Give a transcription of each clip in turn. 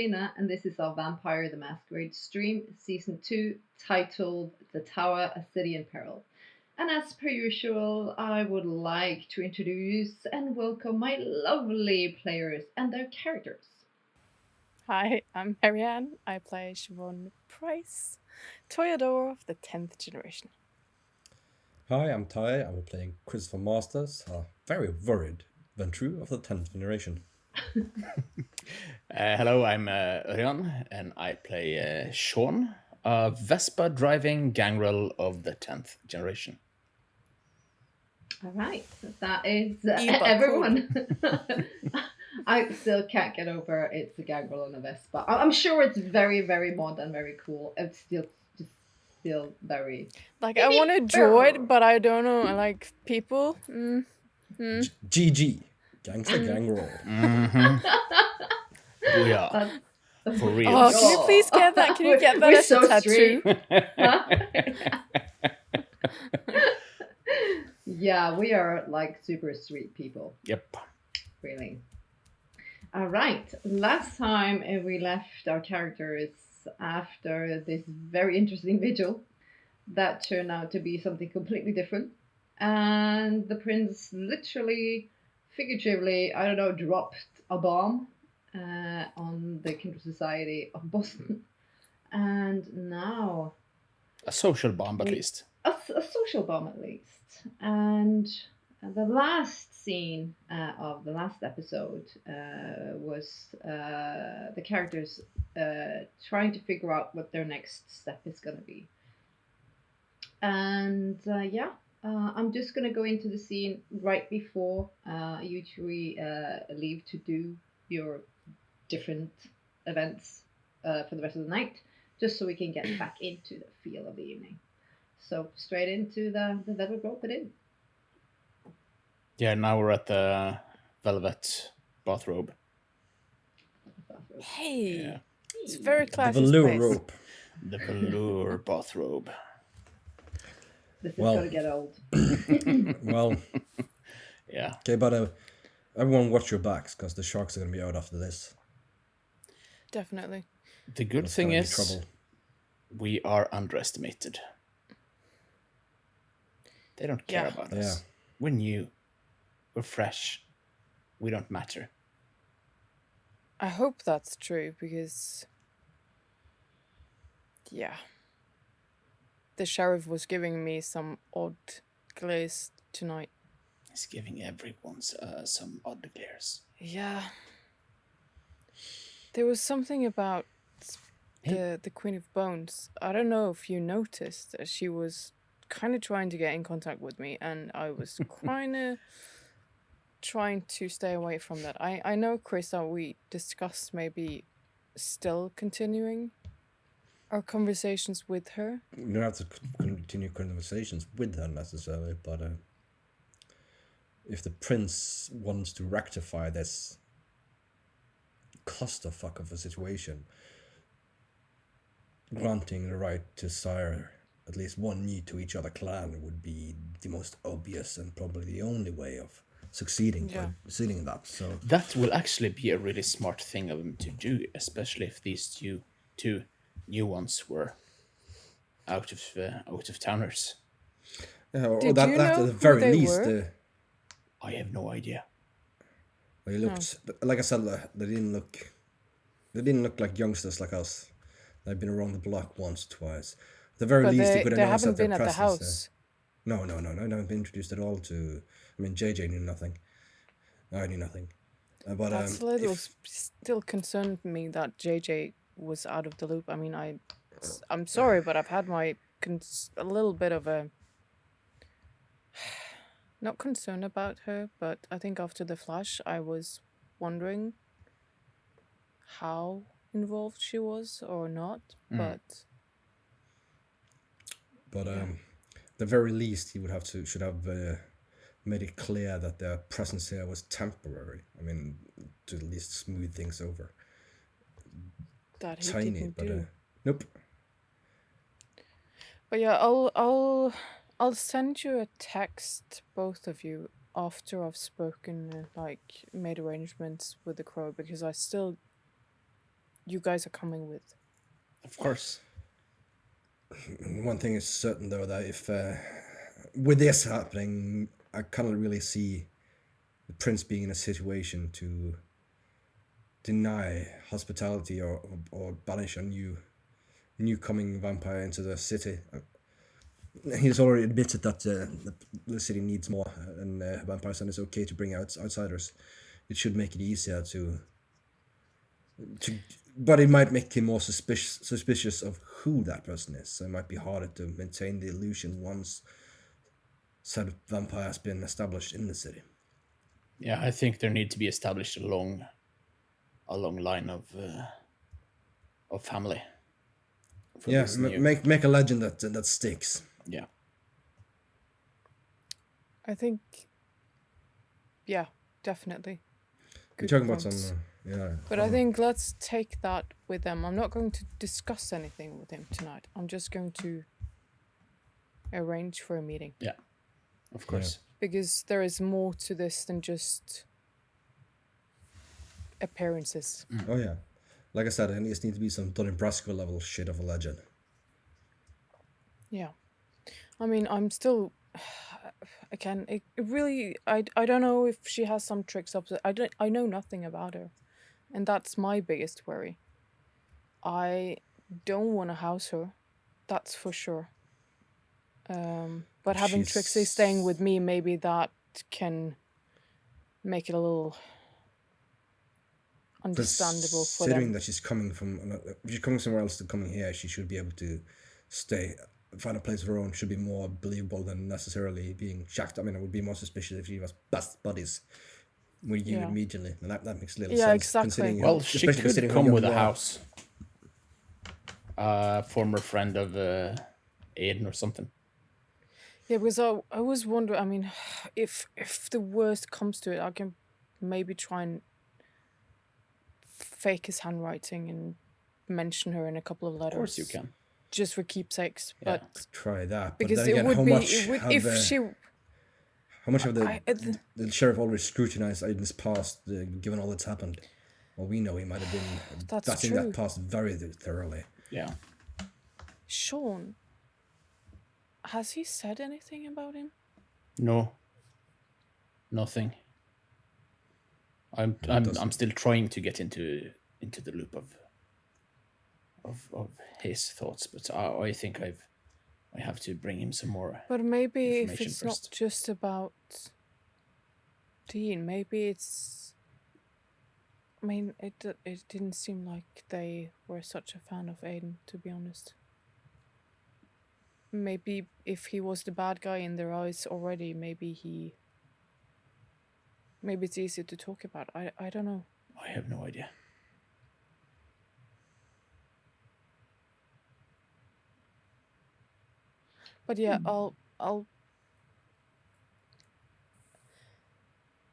Lena, and this is our Vampire the Masquerade stream, Season 2, titled The Tower, A City in Peril. And as per usual, I would like to introduce and welcome my lovely players and their characters. Hi, I'm Marianne. I play Siobhan Price, Toreador of the 10th generation. Hi, I'm Ty. I'm playing Christopher Masters, a very worried Ventrue of the 10th generation. Hello, I'm Örjan, and I play Sean, a Vespa driving Gangrel of the 10th generation. All right, that is Eba everyone. I still can't get over it's a Gangrel and a Vespa. I'm sure it's very, very mod and very cool. It's still just still very Like, I want to draw it, but I don't know, like, people. GG. Gangster Gangrel. Booyah. For real. Oh, can you please get that? Can you get that We're as so a tattoo? Yeah, we are like super sweet people. Yep. Really. All right. Last time we left our characters after this very interesting vigil that turned out to be something completely different. And the prince literally, figuratively, I don't know, dropped a bomb on the Kindred Society of Boston. And now... A social bomb, at least. A social bomb, at least. And the last scene of the last episode was the characters trying to figure out what their next step is going to be. And I'm just going to go into the scene right before you three leave to do your different events for the rest of the night, just so we can get back into the feel of the evening. So straight into the velvet rope it in. Yeah, now we're at the velvet bathrobe. Hey, Yeah. it's very The classy velour space. rope. The velour bathrobe. This is Well. going to get old. Well, Yeah. okay, but everyone watch your backs, because the sharks are going to be out after this. Definitely. The good It's thing gonna be is, trouble. we are underestimated. They don't care Yeah. about us. We're new. We're fresh. We don't matter. I hope that's true because, yeah, the sheriff was giving me some odd glaze tonight. He's giving everyone some odd glares. Yeah. There was something about Hey. the Queen of Bones. I don't know if you noticed. She was kind of trying to get in contact with me, and I was kind of trying to stay away from that. I know, Chris, that we discussed maybe still continuing our conversations with her. You don't have to continue conversations with her necessarily, but if the prince wants to rectify this clusterfuck of a situation, granting the right to sire at least one knee to each other clan would be the most obvious and probably the only way of succeeding in that. So That will actually be a really smart thing of him to do, especially if these two new ones were out of towners. yeah, or Did that you at know the who very they least, were? I have no idea. they looked like I said, they didn't look like youngsters like us. They've been around the block once, twice. At the very But least, you could they announce haven't their been at the presence. house. No, they haven't been introduced at all to... I mean, JJ knew nothing. I knew nothing. But That's a little still concerned me that JJ was out of the loop. I mean, I'm sorry, but I've had my a little bit of a not concern about her, but I think after the flash, I was wondering how involved she was or not. But the very least, he should have made it clear that their presence here was temporary. I mean, to at least smooth things over. that he Tiny, didn't but do. nope. But yeah, I'll send you a text, both of you, after I've spoken, like made arrangements with the crow, because I still you guys are coming with. Of course. One thing is certain, though, that if with this happening, I cannot really see the prince being in a situation to deny hospitality or banish a new coming vampire into the city. He's already admitted that the city needs more and vampires, and it's okay to bring out outsiders. It should make it easier to but it might make him more suspicious of who that person is. So it might be harder to maintain the illusion once said vampire has been established in the city. Yeah, I think there need to be established a long line of family. Yeah, make a legend that sticks. Yeah. I think, yeah, definitely. We're talking about some, But I think let's take that with them. I'm not going to discuss anything with him tonight. I'm just going to arrange for a meeting. Yeah, of course. Because there is more to this than just appearances. Oh yeah, like I said, it needs to be some Donnie Brasco level shit of a legend. Yeah, I mean, I'm still. Again, it really. I don't know if she has some tricks up. I know nothing about her, and that's my biggest worry. I don't want to house her, that's for sure. But having Trixie staying with me, maybe that can make it a little understandable for them. Considering that she's coming somewhere else to coming here, she should be able to find a place of her own. Should be more believable than necessarily being shacked. I mean, I would be more suspicious if she was best buddies with you immediately, and that makes little sense. Yeah, exactly. Well, she could come with a house. Former friend of Aiden or something. Yeah, because I was wondering, I mean, if the worst comes to it, I can maybe try and fake his handwriting and mention her in a couple of letters. Of course you can. Just for keepsakes, Yeah. but try that. because but then again, it would how be much how much of the sheriff already scrutinized Aiden's past, given all that's happened? Well, we know he might have been That's in true. that past very thoroughly. Yeah. Sean, has he said anything about him? No. Nothing. I'm still trying to get into the loop of his thoughts, but I think I have to bring him some more. But maybe if information it's first. not just about Dean, maybe it's. I mean, it didn't seem like they were such a fan of Aiden, to be honest. Maybe if he was the bad guy in their eyes already, maybe it's easier to talk about. I don't know. I have no idea. But yeah, I'll.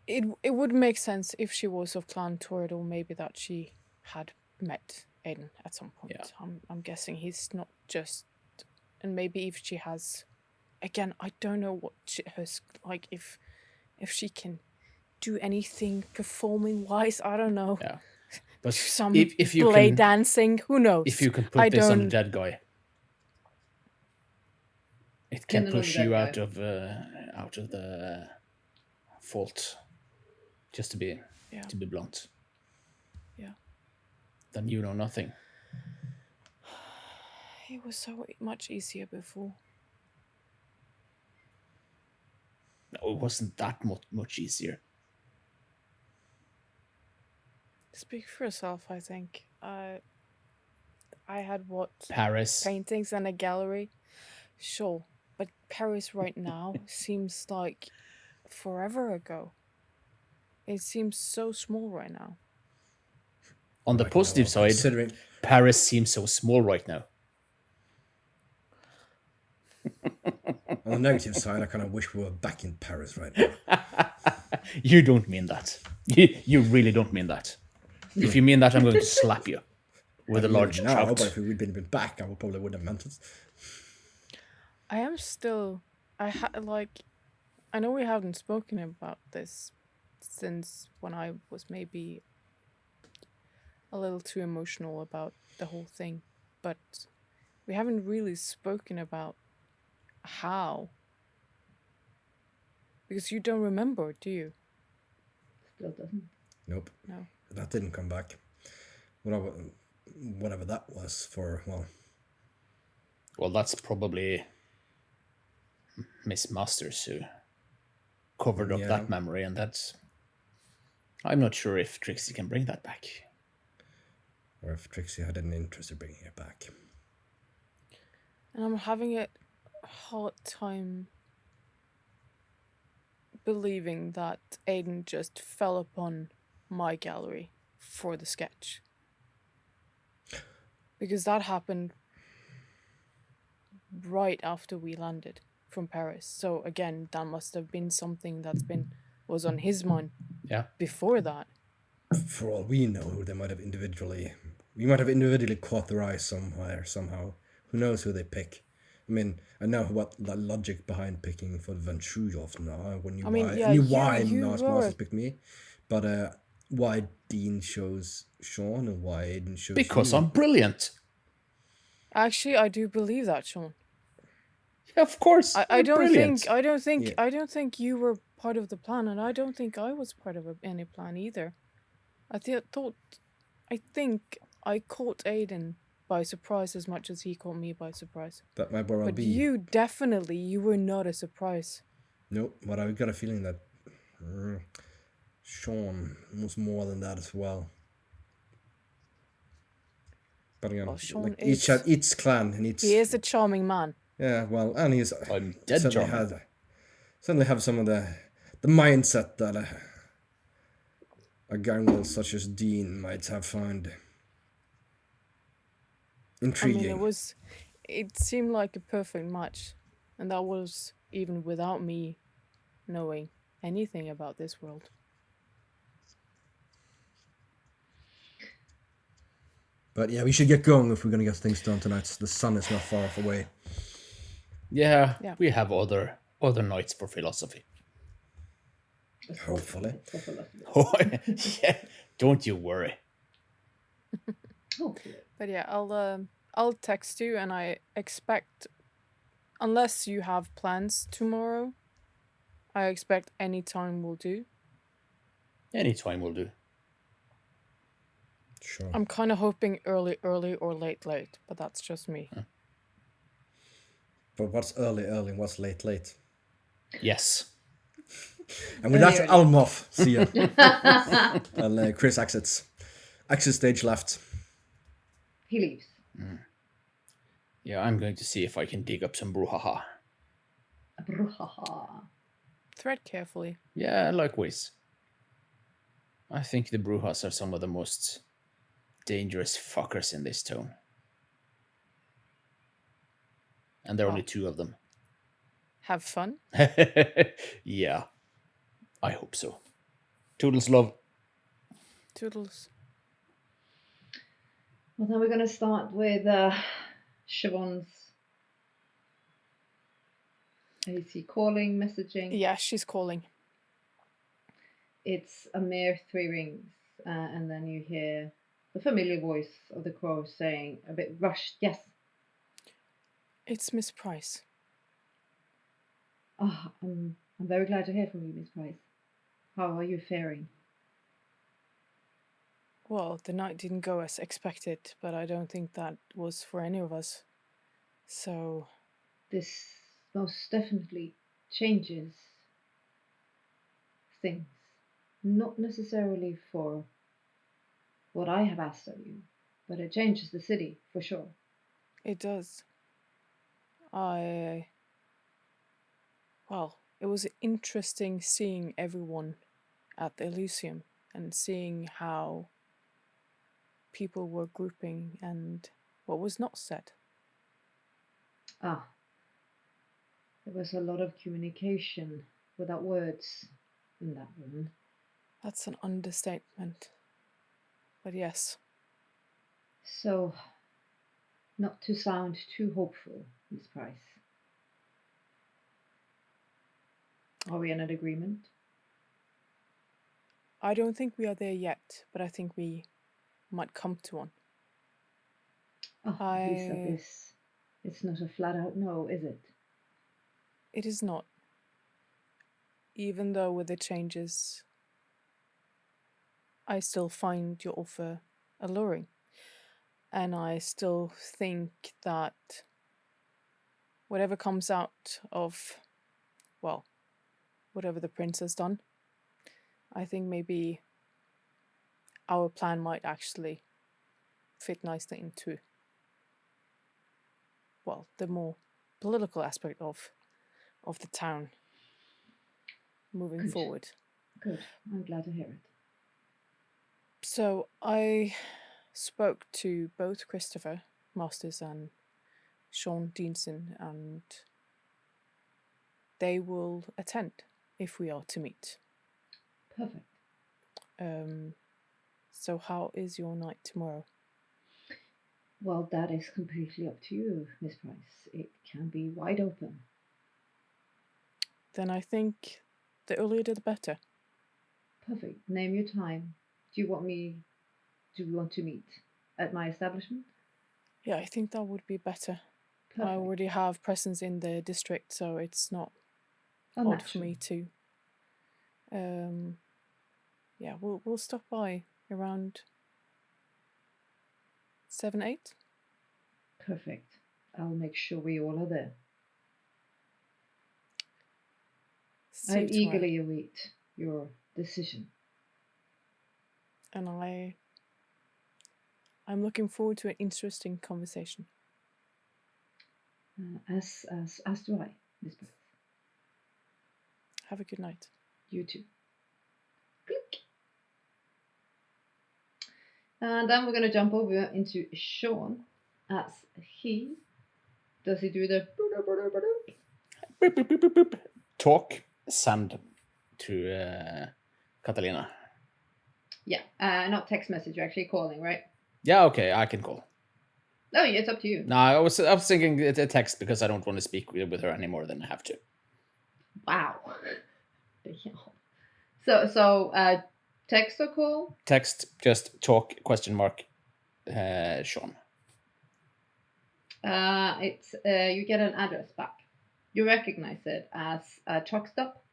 It would make sense if she was of Clan Torrid, or maybe that she had met Aiden at some point. Yeah. I'm guessing he's not just, and maybe if she has, again, I don't know what like if she can do anything performing wise. I don't know. Yeah, but Some if you play can, dancing, who knows? if you can put this on the dead guy, it can Pin it on push the you dead out of the fault. Just to be blunt. Yeah. Then you know nothing. It was so much easier before. No, it wasn't that much easier. Speak for yourself, I think. I had Paris. paintings and a gallery. Sure, but Paris right now seems like forever ago. It seems so small right now. On the positive side, Paris seems so small right now. On the negative side, I kind of wish we were back in Paris right now. You don't mean that. You really don't mean that. If you mean that, I'm going to slap you with a large now, trout. but if we'd been back, I probably wouldn't have meant it. I am still. I know we haven't spoken about this since when I was maybe a little too emotional about the whole thing, but we haven't really spoken about how. Because you don't remember, do you? Still doesn't. Nope. No. That didn't come back. Whatever that was for, well, Well, that's probably Miss Masters who covered up Yeah. that memory, and that's. I'm not sure if Trixie can bring that back. or if Trixie had an interest in bringing it back. And I'm having a hard time believing that Aiden just fell upon my gallery for the sketch. Because that happened right after we landed from Paris. So again, that must have been something was on his mind Yeah. before that. For all we know, we might have individually caught their eye somewhere, somehow. Who knows who they pick? I mean, I know what the logic behind picking for Ventrue often are. When you why Mars Masters picked me, but why Dean chose Sean and why Aiden chose Because you? I'm brilliant. Actually, I do believe that, Sean. Yeah, of course. I don't brilliant. think Yeah. I don't think you were part of the plan, and I don't think I was part of any plan either. I think I caught Aiden by surprise as much as he caught me by surprise. That might well But be. you were not a surprise. Nope, but I got a feeling that Sean was more than that as well. But again, Well, Sean like is- each clan and each He is a charming man. yeah, well, and he's I'm dead charming. Certainly have some of the mindset that a Ganglel such as Dean might have found intriguing. I mean, it seemed like a perfect match, and that was even without me knowing anything about this world. But yeah, we should get going if we're gonna get things done tonight. The sun is not far off away. Yeah, Yeah. we have other nights for philosophy. Hopefully. Oh, yeah, don't you worry. Hopefully. But yeah, I'll text you, and I expect, unless you have plans tomorrow, I expect any time will do. Any time will do. Sure. I'm kind of hoping early or late, but that's just me. But what's early and what's late? Yes. And with that, Early. I'm off. See ya. And Chris exits. Exit stage left. He leaves. Yeah, I'm going to see if I can dig up some brouhaha. Bruhaha. Thread carefully. Yeah, likewise. I think the Brujahs are some of the most dangerous fuckers in this town. And there are only 2 of them. Have fun. Yeah, I hope so. Toodles, love. Toodles. Well, then we're going to start with Siobhan's. Is he calling, messaging? Yeah, she's calling. It's a mere 3 rings, and then you hear the familiar voice of the crow saying, a bit rushed, yes. It's Miss Price. Oh, I'm very glad to hear from you, Miss Price. How are you faring? Well, the night didn't go as expected, but I don't think that was for any of us. So, This most definitely changes things. Not necessarily for what I have asked of you, but it changes the city, for sure. it does. Well, it was interesting seeing everyone at the Elysium and seeing how people were grouping and what was not said. Ah, there was a lot of communication without words in that room. That's an understatement. But yes, So, not to sound too hopeful, Miss Price. Are we in an agreement? I don't think we are there yet, but I think we might come to one. Oh, Lisa, this it's not a flat out no, is it? It is not. Even though with the changes, I still find your offer alluring. And I still think that whatever comes out of, well, whatever the prince has done, I think maybe our plan might actually fit nicely into, well, the more political aspect of the town moving Good. forward. Good. I'm glad to hear it. So I spoke to both Christopher Masters and Sean Deanson, and they will attend if we are to meet. Perfect. So how is your night tomorrow? Well, that is completely up to you, Miss Price. It can be wide open. Then I think the earlier the better. Perfect. Name your time. Do you want to meet at my establishment? Yeah, I think that would be better. Perfect. I already have presence in the district, so it's not odd for me to. Yeah, we'll stop by around 7, 8. Perfect. I'll make sure we all are there. See I you tomorrow. eagerly await your decision. And I'm looking forward to an interesting conversation. As do I, Miss Price. Have a good night. You too. Click. And then we're going to jump over into Sean as does he do the Boop, boop, boop, boop, boop. Talk, send to Catalina. Yeah, not text message, you're actually calling, right? Yeah, okay, I can call. No, it's up to you. No, I was thinking a text because I don't want to speak with her any more than I have to. Wow. So text or call? Text, just talk, question mark, Sean. It's you get an address back. You recognize it as a truck stop,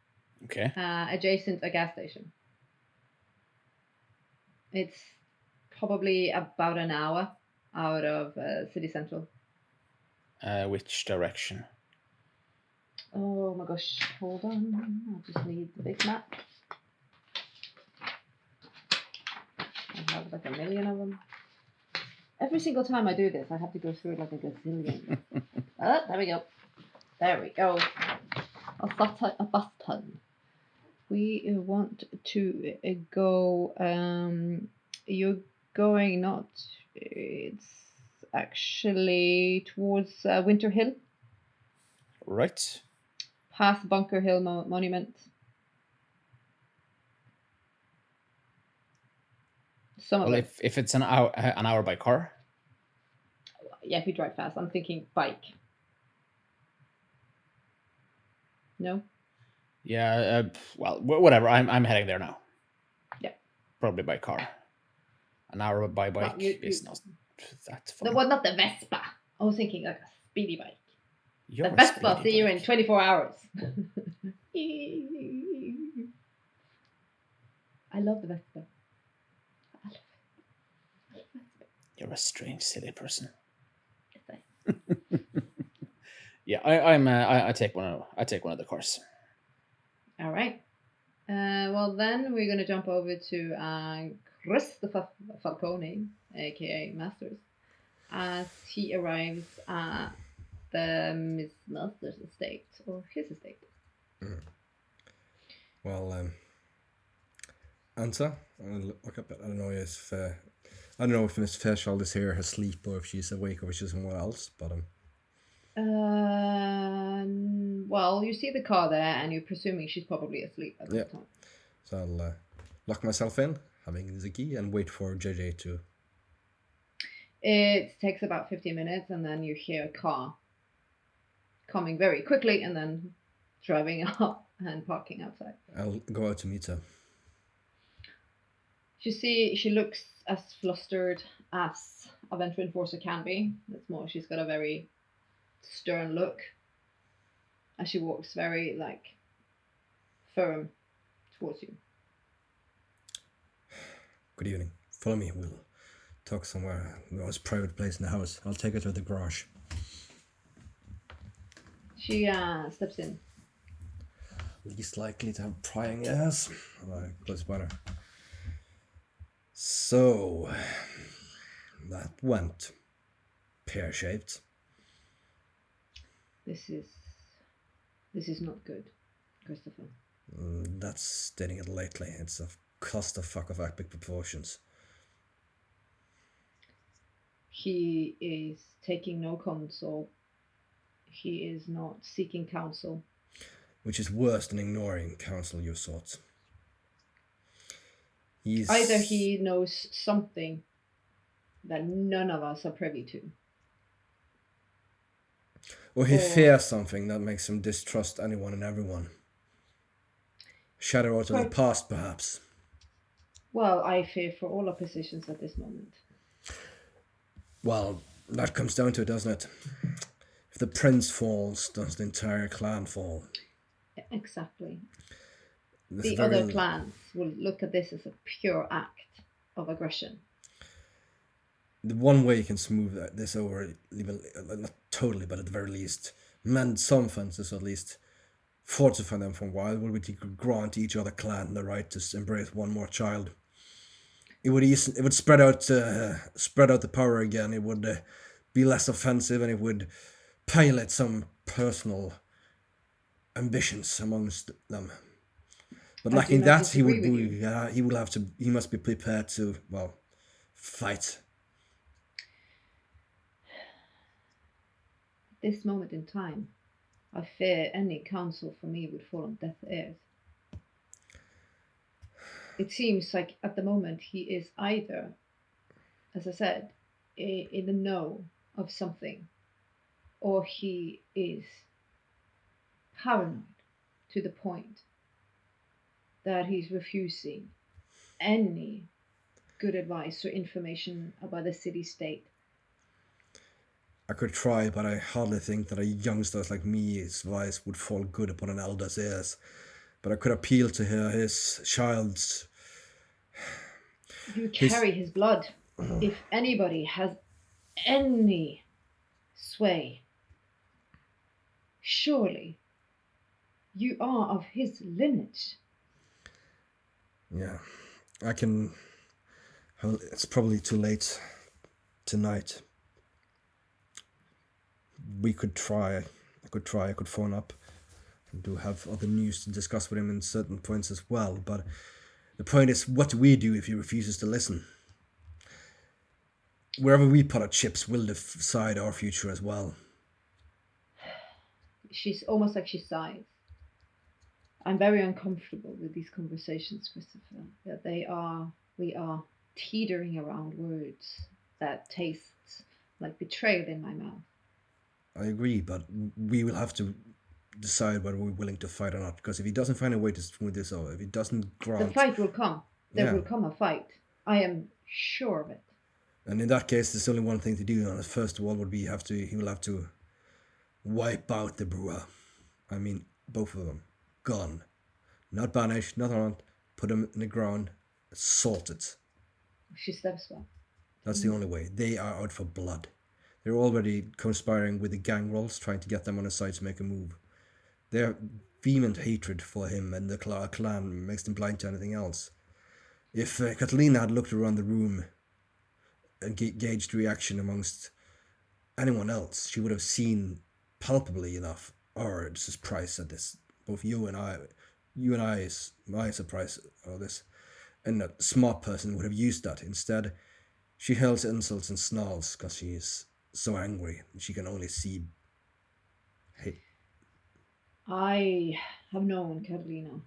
Okay. adjacent a gas station. It's probably about an hour out of city central. Which direction? Oh my gosh, hold on. I just need the big map. I have like a million of them. Every single time I do this, I have to go through like a gazillion. Oh, there we go. There we go. A button. We want to go. You're going not. It's actually towards Winter Hill. Right. Past Bunker Hill Monument. Well, if it's an hour by car. Yeah, if you drive fast. I'm thinking bike. No. Yeah. Well, whatever. I'm heading there now. Yeah. Probably by car. An hour by bike is not that fun. No, well, not the Vespa. I was thinking like a speedy bike. You're the Vespa will see you bike. in 24 hours. I love the Vespa. I love it. You're a strange, silly person. Yes, Yeah, I take one of the cars. All right. Well, then we're going to jump over to Christopher Falcone, aka Masters, as he arrives at the Miss Masters estate, or his estate. Mm. Well, Anta, I'll look up. I don't know if Miss Fairchild is here asleep or if she's awake or if she's somewhere else. But well, you see the car there, and you're presuming she's probably asleep at this time. So I'll lock myself in, having the key, and wait for JJ to. It takes about 15 minutes, and then you hear a car coming very quickly, and then driving up and parking outside. I'll go out to meet her. She looks as flustered as a Ventrue enforcer can be. It's more, she's got a very stern look, and she walks very like firm towards you. Good evening. Follow me. We'll talk somewhere. There's a private place in the house. I'll take her to the garage. She steps in. Least likely to have prying ears. Close by her. So, that went pear-shaped. This is not good, Christopher. That's stating it lightly. It's a clusterfuck of epic proportions. He is taking no counsel. He is not seeking counsel. Which is worse than ignoring counsel you sought. Either he knows something that none of us are privy to. Or he fears something that makes him distrust anyone and everyone. Shadow out of the past, perhaps. Well, I fear for all our positions at this moment. Well, that comes down to it, doesn't it? If the prince falls, does the entire clan fall? Exactly. The other clans will look at this as a pure act of aggression. The one way you can smooth this over, even not totally, but at the very least, mend some fences, at least fortify them for a while, will be to grant each other clan the right to embrace one more child. It would spread out the power again. It would be less offensive, and it would pilot some personal ambitions amongst them. But lacking that, he must be prepared to, well, fight. At this moment in time, I fear any counsel from me would fall on deaf ears. It seems like at the moment he is either, as I said, in the know of something, or he is paranoid to the point that he's refusing any good advice or information about the city-state. I could try, but I hardly think that a youngster like me's advice would fall good upon an elder's ears. But I could appeal to his child's... You carry his blood. If anybody has any sway, surely you are of his lineage. Yeah, I can... It's probably too late tonight. We could try. I could phone up. I do have other news to discuss with him in certain points as well, but the point is, what do we do if he refuses to listen? Wherever we put our chips will decide our future as well. She's almost like she sighs. I'm very uncomfortable with these conversations, Christopher. That we are teetering around words that taste like betrayal in my mouth. I agree, but we will have to decide whether we're willing to fight or not. Because if he doesn't find a way to smooth this over, if he doesn't grant... The fight will come. There will come a fight. I am sure of it. And in that case, there's only one thing to do. And first of all, would be he will have to wipe out the Brujah. I mean, both of them. Gone. Not banished, not harmed. Put them in the ground. Salted. She steps back. That's the only way. They are out for blood. They're already conspiring with the Ganglels, trying to get them on his side to make a move. Their vehement hatred for him and the clan makes them blind to anything else. If Catalina had looked around the room and gauged reaction amongst anyone else, she would have seen palpably enough our surprise at this. Both my surprise at this, and a smart person would have used that. Instead, she hurls insults and snarls because she is so angry and she can only see hate. I have known Catalina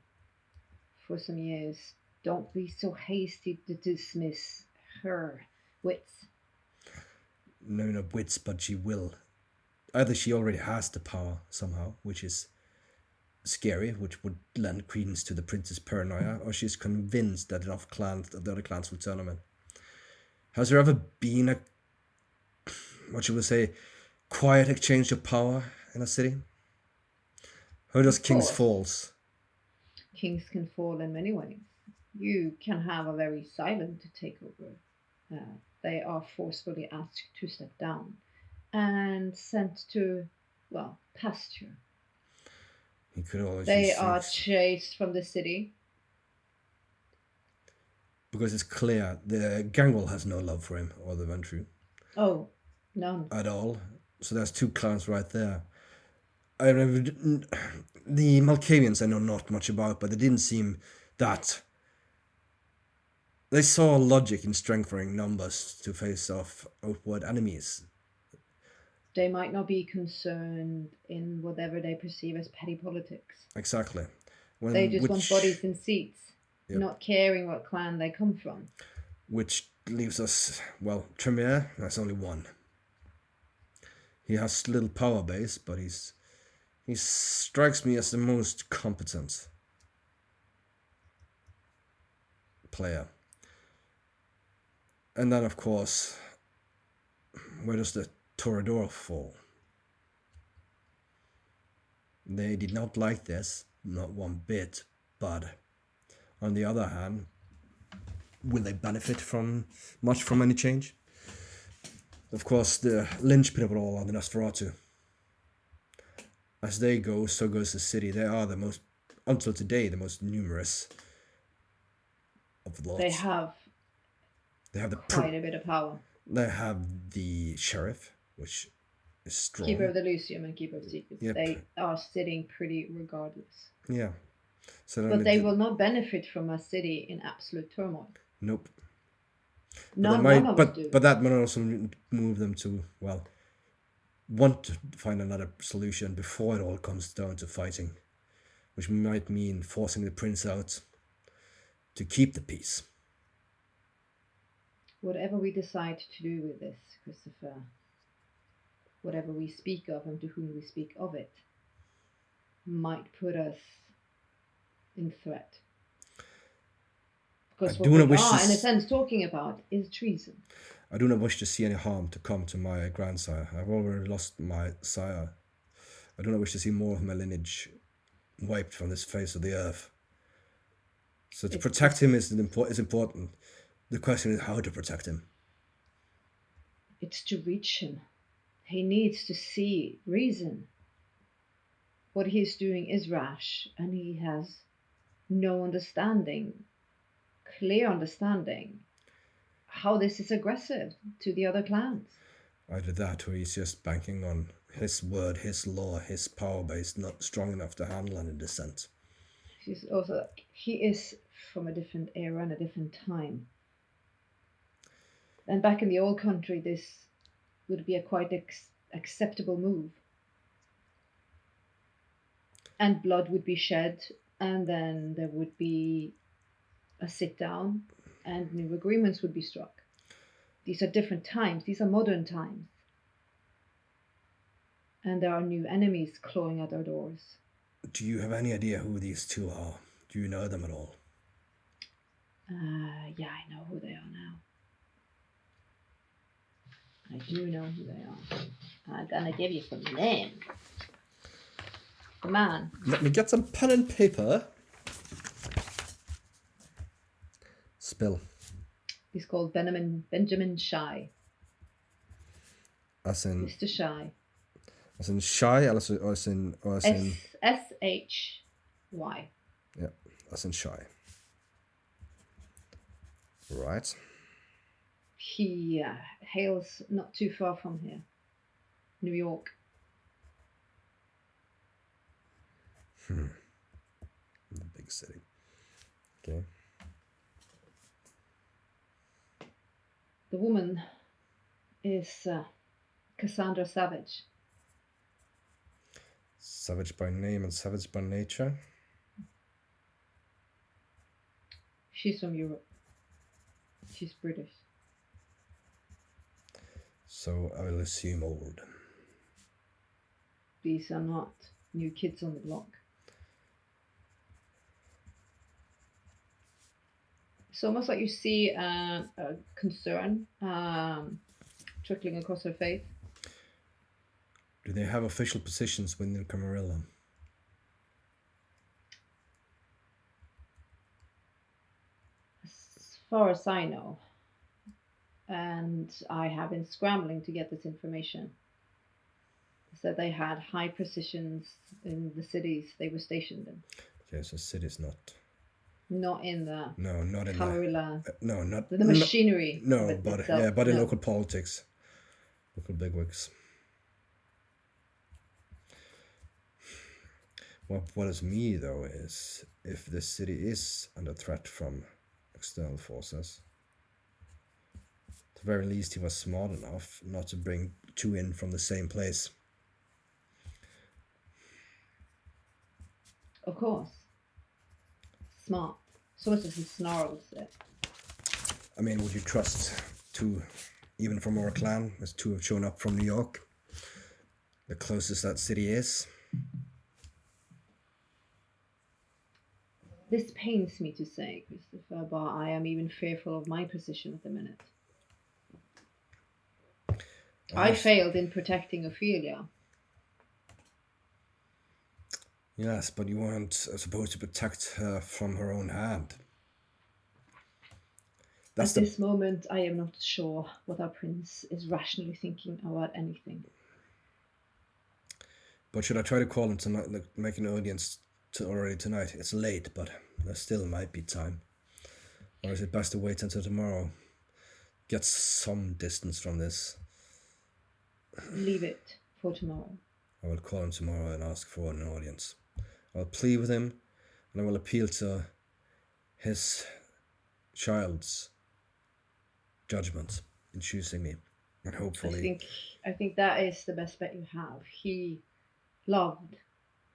for some years. Don't be so hasty to dismiss her wits. No, not wits, but she will. Either she already has the power somehow, which is scary, which would lend credence to the prince's paranoia, or she's convinced that enough clans, that the other clans will turn them in. Has there ever been a, what should we say, quiet exchange of power in a city? How does Of King's course. Falls? Kings can fall in many ways. You can have a very silent takeover. They are forcefully asked to step down and sent to, well, pasture. He could always They use are things. chased from the city. Because it's clear the Ganglel has no love for him or the Ventrue Oh, none. at all. So there's two clans right there. The Malkavians I know not much about, but they didn't seem that. They saw logic in strengthening numbers to face off outward enemies. They might not be concerned in whatever they perceive as petty politics. Exactly. They just want bodies in seats, Yep. not caring what clan they come from. Which leaves us, well, Tremere, that's only one. He has little power base, but he strikes me as the most competent player. And then, of course, where does the Toreador fall? They did not like this, not one bit, but on the other hand, will they benefit much from any change? Of course, the linchpin of it all are the Nosferatu. As they go, so goes the city. They are the most, until today, the most numerous of the lots. They have the quite a bit of power. They have the sheriff, which is strong. Keeper of the Lyceum and Keeper of Secrets. Yep. They are sitting pretty regardless. Yeah. So But they will not benefit from a city in absolute turmoil. Nope. None of us do. But that might also move them to, well, want to find another solution before it all comes down to fighting, which might mean forcing the prince out to keep the peace. Whatever we decide to do with this, Christopher, whatever we speak of and to whom we speak of it, might put us in threat. Because what we are, in a sense, talking about is treason. I do not wish to see any harm to come to my grandsire. I've already lost my sire. I do not wish to see more of my lineage wiped from this face of the earth. So to protect him is important. The question is how to protect him. It's to reach him. He needs to see reason. What he's doing is rash, and he has no understanding, clear understanding, how this is aggressive to the other clans. Either that or he's just banking on his word, his law, his power base not strong enough to handle any dissent. He is from a different era and a different time. And back in the old country, this would be a quite acceptable move. And blood would be shed, and then there would be a sit down, and new agreements would be struck. These are different times. These are modern times. And there are new enemies clawing at our doors. Do you have any idea who these two are? Do you know them at all? Yeah, I know who they are now. I do know who they are. I'm gonna give you some names. The man. Let me get some pen and paper. Spill. He's called Benjamin Shy. As in Mr. Shy. As in shy, or as in S-H-Y. Yeah, as in shy. Right. He hails not too far from here. New York. The big city. Okay. The woman is Cassandra Savage. Savage by name and savage by nature. She's from Europe. She's British. So I will assume old. These are not new kids on the block. It's almost like you see a concern trickling across her face. Do they have official positions within Camarilla? As far as I know, and I have been scrambling to get this information, is that they had high positions in the cities they were stationed in. Okay, so city's not. Not in the No, not in Camarilla, no, not the machinery. No, of it but itself, yeah, but in no. local politics, local bigwigs. What bothers me though is if the city is under threat from external forces. At the very least, he was smart enough not to bring two in from the same place. Of course. Smart. So much as he snarls it. I mean, would you trust two, even from our clan, as two have shown up from New York? The closest that city is. This pains me to say, Christopher, but I am even fearful of my position at the minute. I failed in protecting Ophelia. Yes, but you weren't supposed to protect her from her own hand. At this moment, I am not sure what our prince is rationally thinking about anything. But should I try to call him tonight, like, make an audience already tonight? It's late, but there still might be time. Or is it best to wait until tomorrow? Get some distance from this. Leave it for tomorrow. I will call him tomorrow and ask for an audience. I'll plead with him, and I will appeal to his child's judgment in choosing me, and hopefully. I think that is the best bet you have. He loved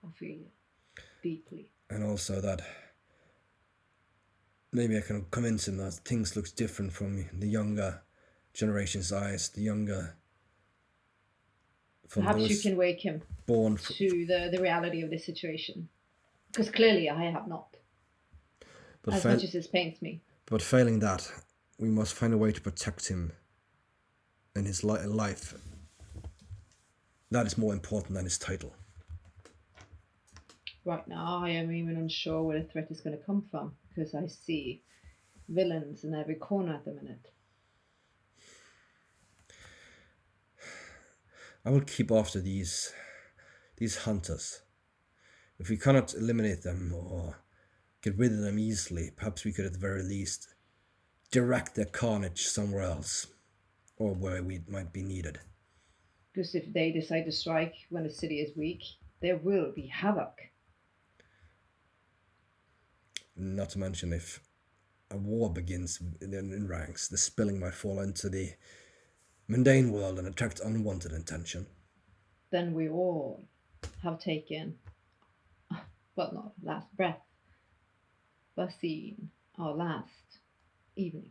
Ophelia deeply, and also that maybe I can convince him that things look different from the younger generation's eyes. The younger. Perhaps you can wake him to the reality of this situation, because clearly I have not. But as much as this pains me. But failing that, we must find a way to protect him and his life. That is more important than his title. Right now, I am even unsure where the threat is going to come from, because I see villains in every corner at the minute. I will keep after these hunters. If we cannot eliminate them or get rid of them easily, perhaps we could at the very least direct their carnage somewhere else, or where we might be needed. Because if they decide to strike when the city is weak, there will be havoc. Not to mention, if a war begins in ranks, the spilling might fall into the mundane world and attract unwanted attention. Then we all have taken, well, not last breath, but seen our last evening.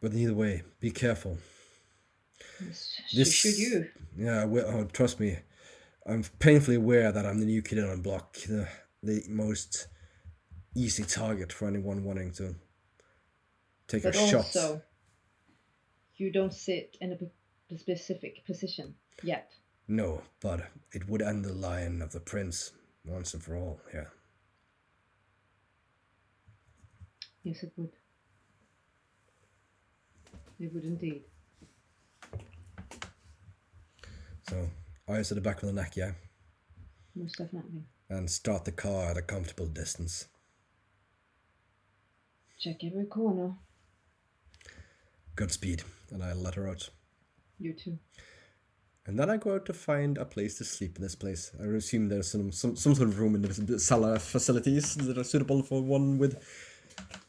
But either way, be careful. Should you? Yeah, trust me. I'm painfully aware that I'm the new kid on the block, the most easy target for anyone wanting to take a shot. But also, you don't sit in a specific position yet. No, but it would end the line of the prince once and for all, yeah. Yes, it would. It would indeed. So, eyes at the back of the neck, yeah? Most definitely. And start the car at a comfortable distance. Check every corner. Godspeed, and I'll let her out. You too. And then I go out to find a place to sleep in this place. I assume there's some sort of room in the cellar facilities that are suitable for one with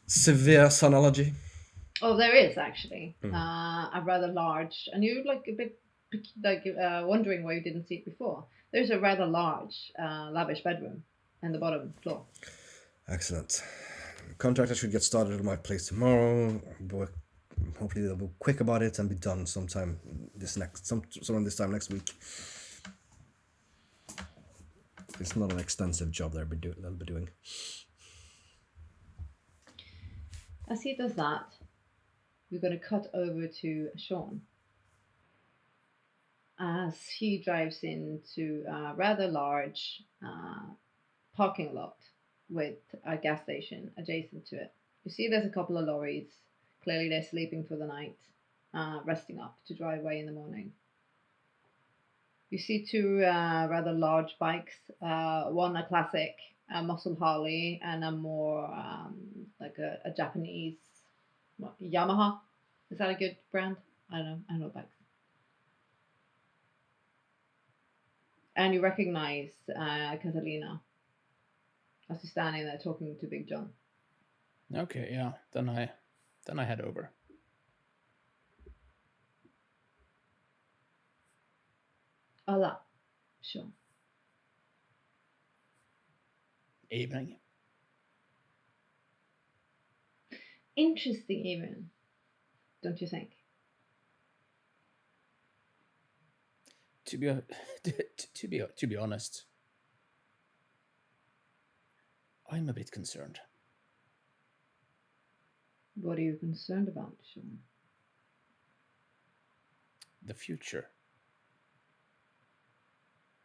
severe sun allergy. Oh, there is actually a rather large, and you're like a bit wondering why you didn't see it before. There's a rather large, lavish bedroom in the bottom floor. Excellent. Contractor should get started at my place tomorrow. Hopefully they'll be quick about it and be done sometime this time next week. It's not an extensive job they'll be doing. As he does that, we're going to cut over to Sean as he drives into a rather large parking lot with a gas station adjacent to it. You see there's a couple of lorries. Clearly they're sleeping for the night, resting up to drive away in the morning. You see two rather large bikes, one a classic muscle Harley and a more like a Japanese Yamaha. Is that a good brand? I don't know. I don't know bikes. And you recognize Catalina as she's standing there talking to Big John. Okay, yeah. Then I head over. Hola, Sean. Evening. Interesting, even, don't you think? To be honest, I'm a bit concerned. What are you concerned about, Sean? The future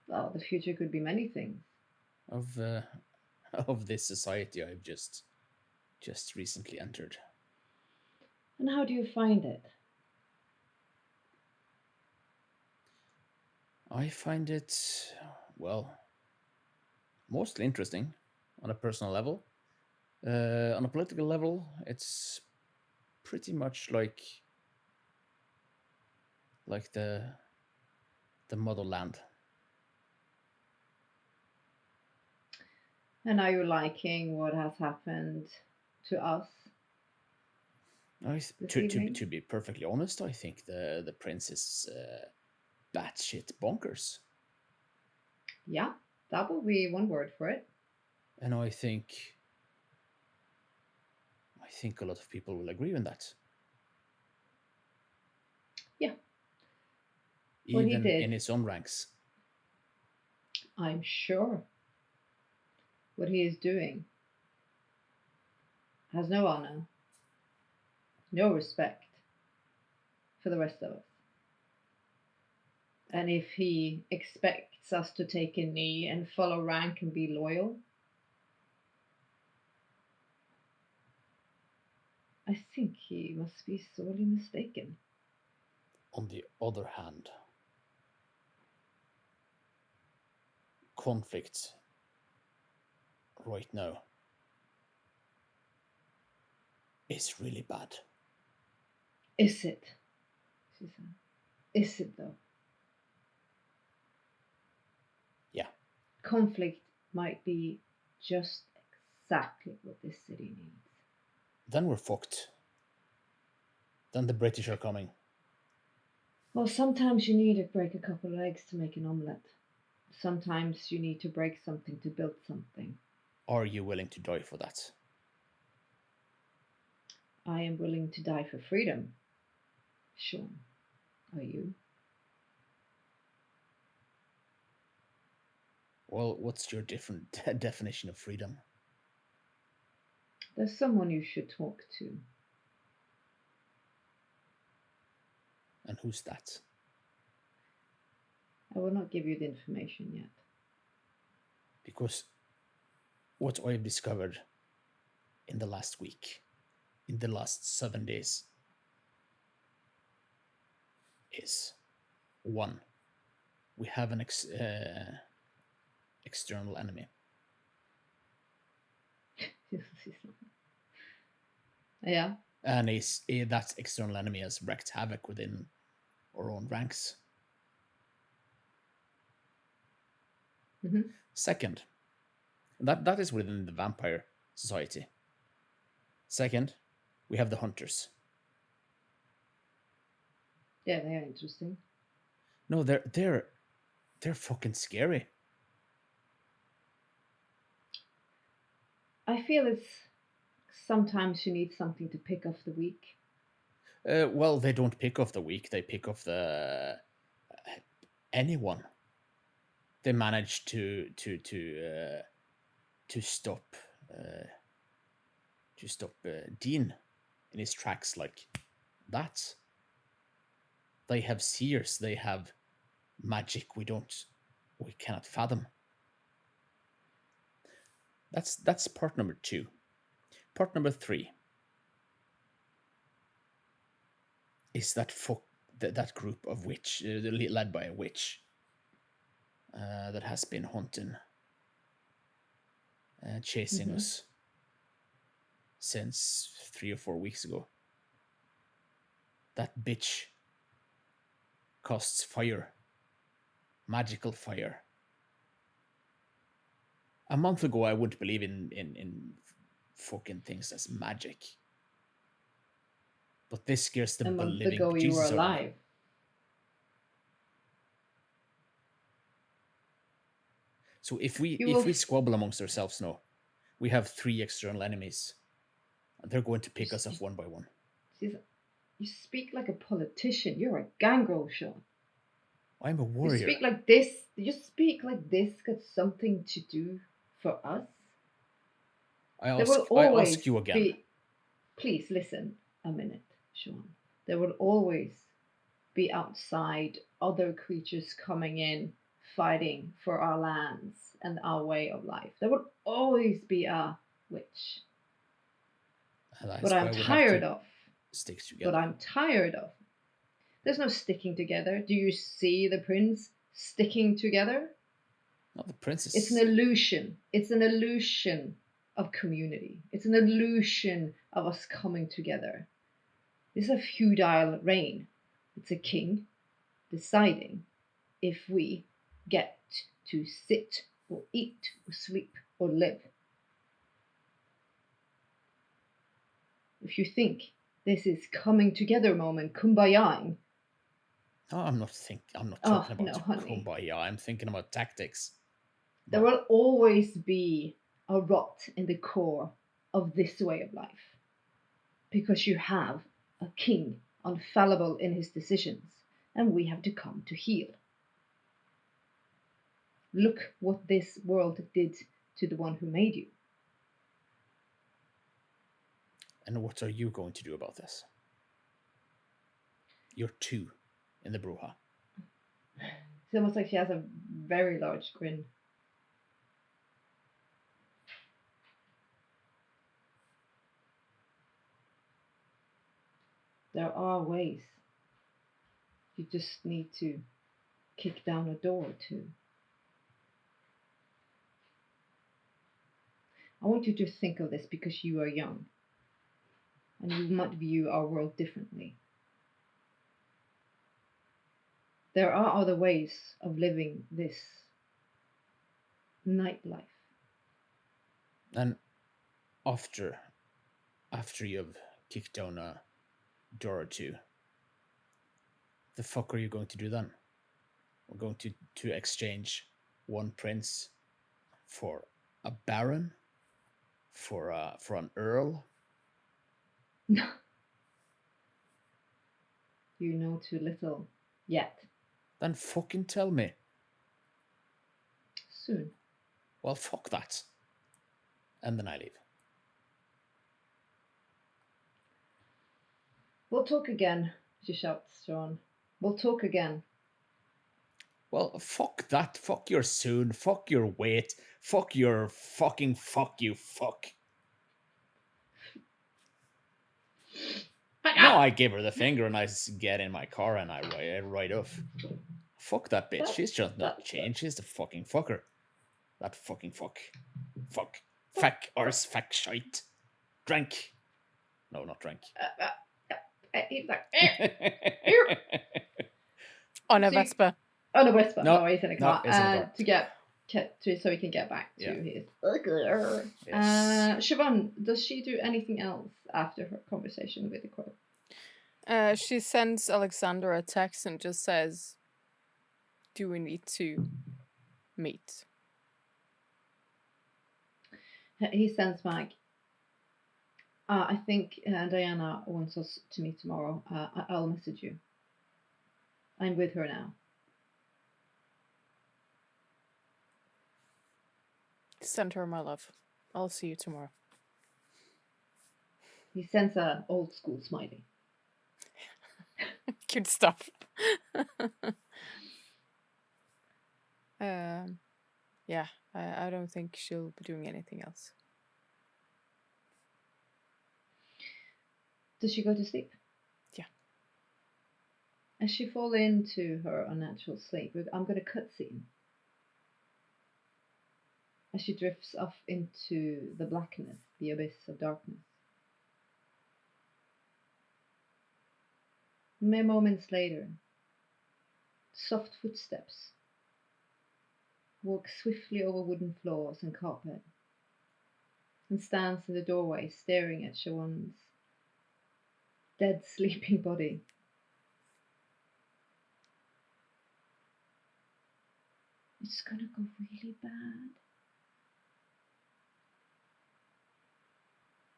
Well, the future could be many things. of of this society I've just recently entered. And how do you find it? I find it, well, mostly interesting on a personal level. On a political level, it's pretty much like the motherland. And are you liking what has happened to us? This evening? To be perfectly honest, I think the prince is batshit bonkers, Yeah, that will be one word for it. and I think a lot of people will agree on that. Yeah. What he Even did. in his own ranks. I'm sure what he is doing has no honor, no respect for the rest of us. And if he expects us to take a knee and follow rank and be loyal, I think he must be sorely mistaken. On the other hand, conflict right now is really bad. Is it? She said. Is it though? Yeah. Conflict might be just exactly what this city needs. Then we're fucked. Then the British are coming. Well, sometimes you need to break a couple of eggs to make an omelette. Sometimes you need to break something to build something. Are you willing to die for that? I am willing to die for freedom. Sean, are you? Well, what's your different definition of freedom? There's someone you should talk to. And who's that? I will not give you the information yet. Because what I've discovered in the last week, in the last 7 days, is one, we have an external enemy. Yeah. And that external enemy has wreaked havoc within our own ranks. Mm-hmm. Second, that is within the vampire society. Second, we have the hunters. Yeah, they are interesting. No, they're fucking scary. I feel it's sometimes you need something to pick off the weak. Well, they don't pick off the weak; they pick off the anyone. They manage to stop Dean. in his tracks like that. They have seers, they have magic we cannot fathom. That's part number 2. Part number 3 is that group of witch, led by a witch, that has been hunting, chasing us since 3 or 4 weeks ago. That bitch casts fire, magical fire. A month ago, I wouldn't believe in fucking things as magic. But this scares the A month living ago, you were Jesus out of me. alive. So if we You will squabble amongst ourselves now, we have 3 external enemies, and they're going to pick us off one by one. You speak like a politician. You're a Gangrel, Sean. I'm a warrior. You speak like this. You speak like this got something to do for us. I ask you again. Please listen a minute, Sean. There will always be outside other creatures coming in, fighting for our lands and our way of life. There will always be a witch. What I'm tired of. Stick together. What I'm tired of. There's no sticking together. Do you see the prince sticking together? Not the princess. It's an illusion. It's an illusion of community. It's an illusion of us coming together. It's a feudal reign. It's a king deciding if we get to sit or eat or sleep or live. If you think this is coming together moment, kumbayaing. No, I'm not talking about kumbaya. I'm thinking about tactics. There will always be a rot in the core of this way of life. Because you have a king infallible in his decisions, and we have to come to heel. Look what this world did to the one who made you. And what are you going to do about this? You're 2 in the Brujah. It's almost like she has a very large grin. There are ways. You just need to kick down a door or 2. I want you to think of this because you are young. And you might view our world differently. There are other ways of living this nightlife. And after you've kicked down a door or 2, the fuck are you going to do then? We're going to exchange one prince for a baron, for an earl. No. You know too little yet. Then fucking tell me. Soon. Well, fuck that. And then I leave. We'll talk again, she shouts, Sean. We'll talk again. Well, fuck that. Fuck your soon. Fuck your wait. Fuck your fucking fuck you fuck. No, I give her the finger and I get in my car and I ride off. Fuck that bitch. She's just not changed. She's the fucking fucker. That fucking fuck. Fuck. Fuck. Arse. Fuck. Shite. Drank. No, not drank. He's like, On a Vespa. On a Vespa. No, he's in a car. he's in a car. So he can get back to his. Yes. Siobhan, does she do anything else after her conversation with the crow? She sends Alexander a text and just says, "Do we need to meet?" He sends back, I think Diana wants us to meet tomorrow. I'll message you. I'm with her now. Send her my love. I'll see you tomorrow. He sends a old school smiley. Good stuff. Yeah, I don't think she'll be doing anything else. Does she go to sleep? Yeah. As she fall into her unnatural sleep, I'm going to cutscene. As she drifts off into the blackness, the abyss of darkness. Mere moments later, soft footsteps walk swiftly over wooden floors and carpet, and stands in the doorway staring at Siobhan's dead sleeping body. It's gonna go really bad.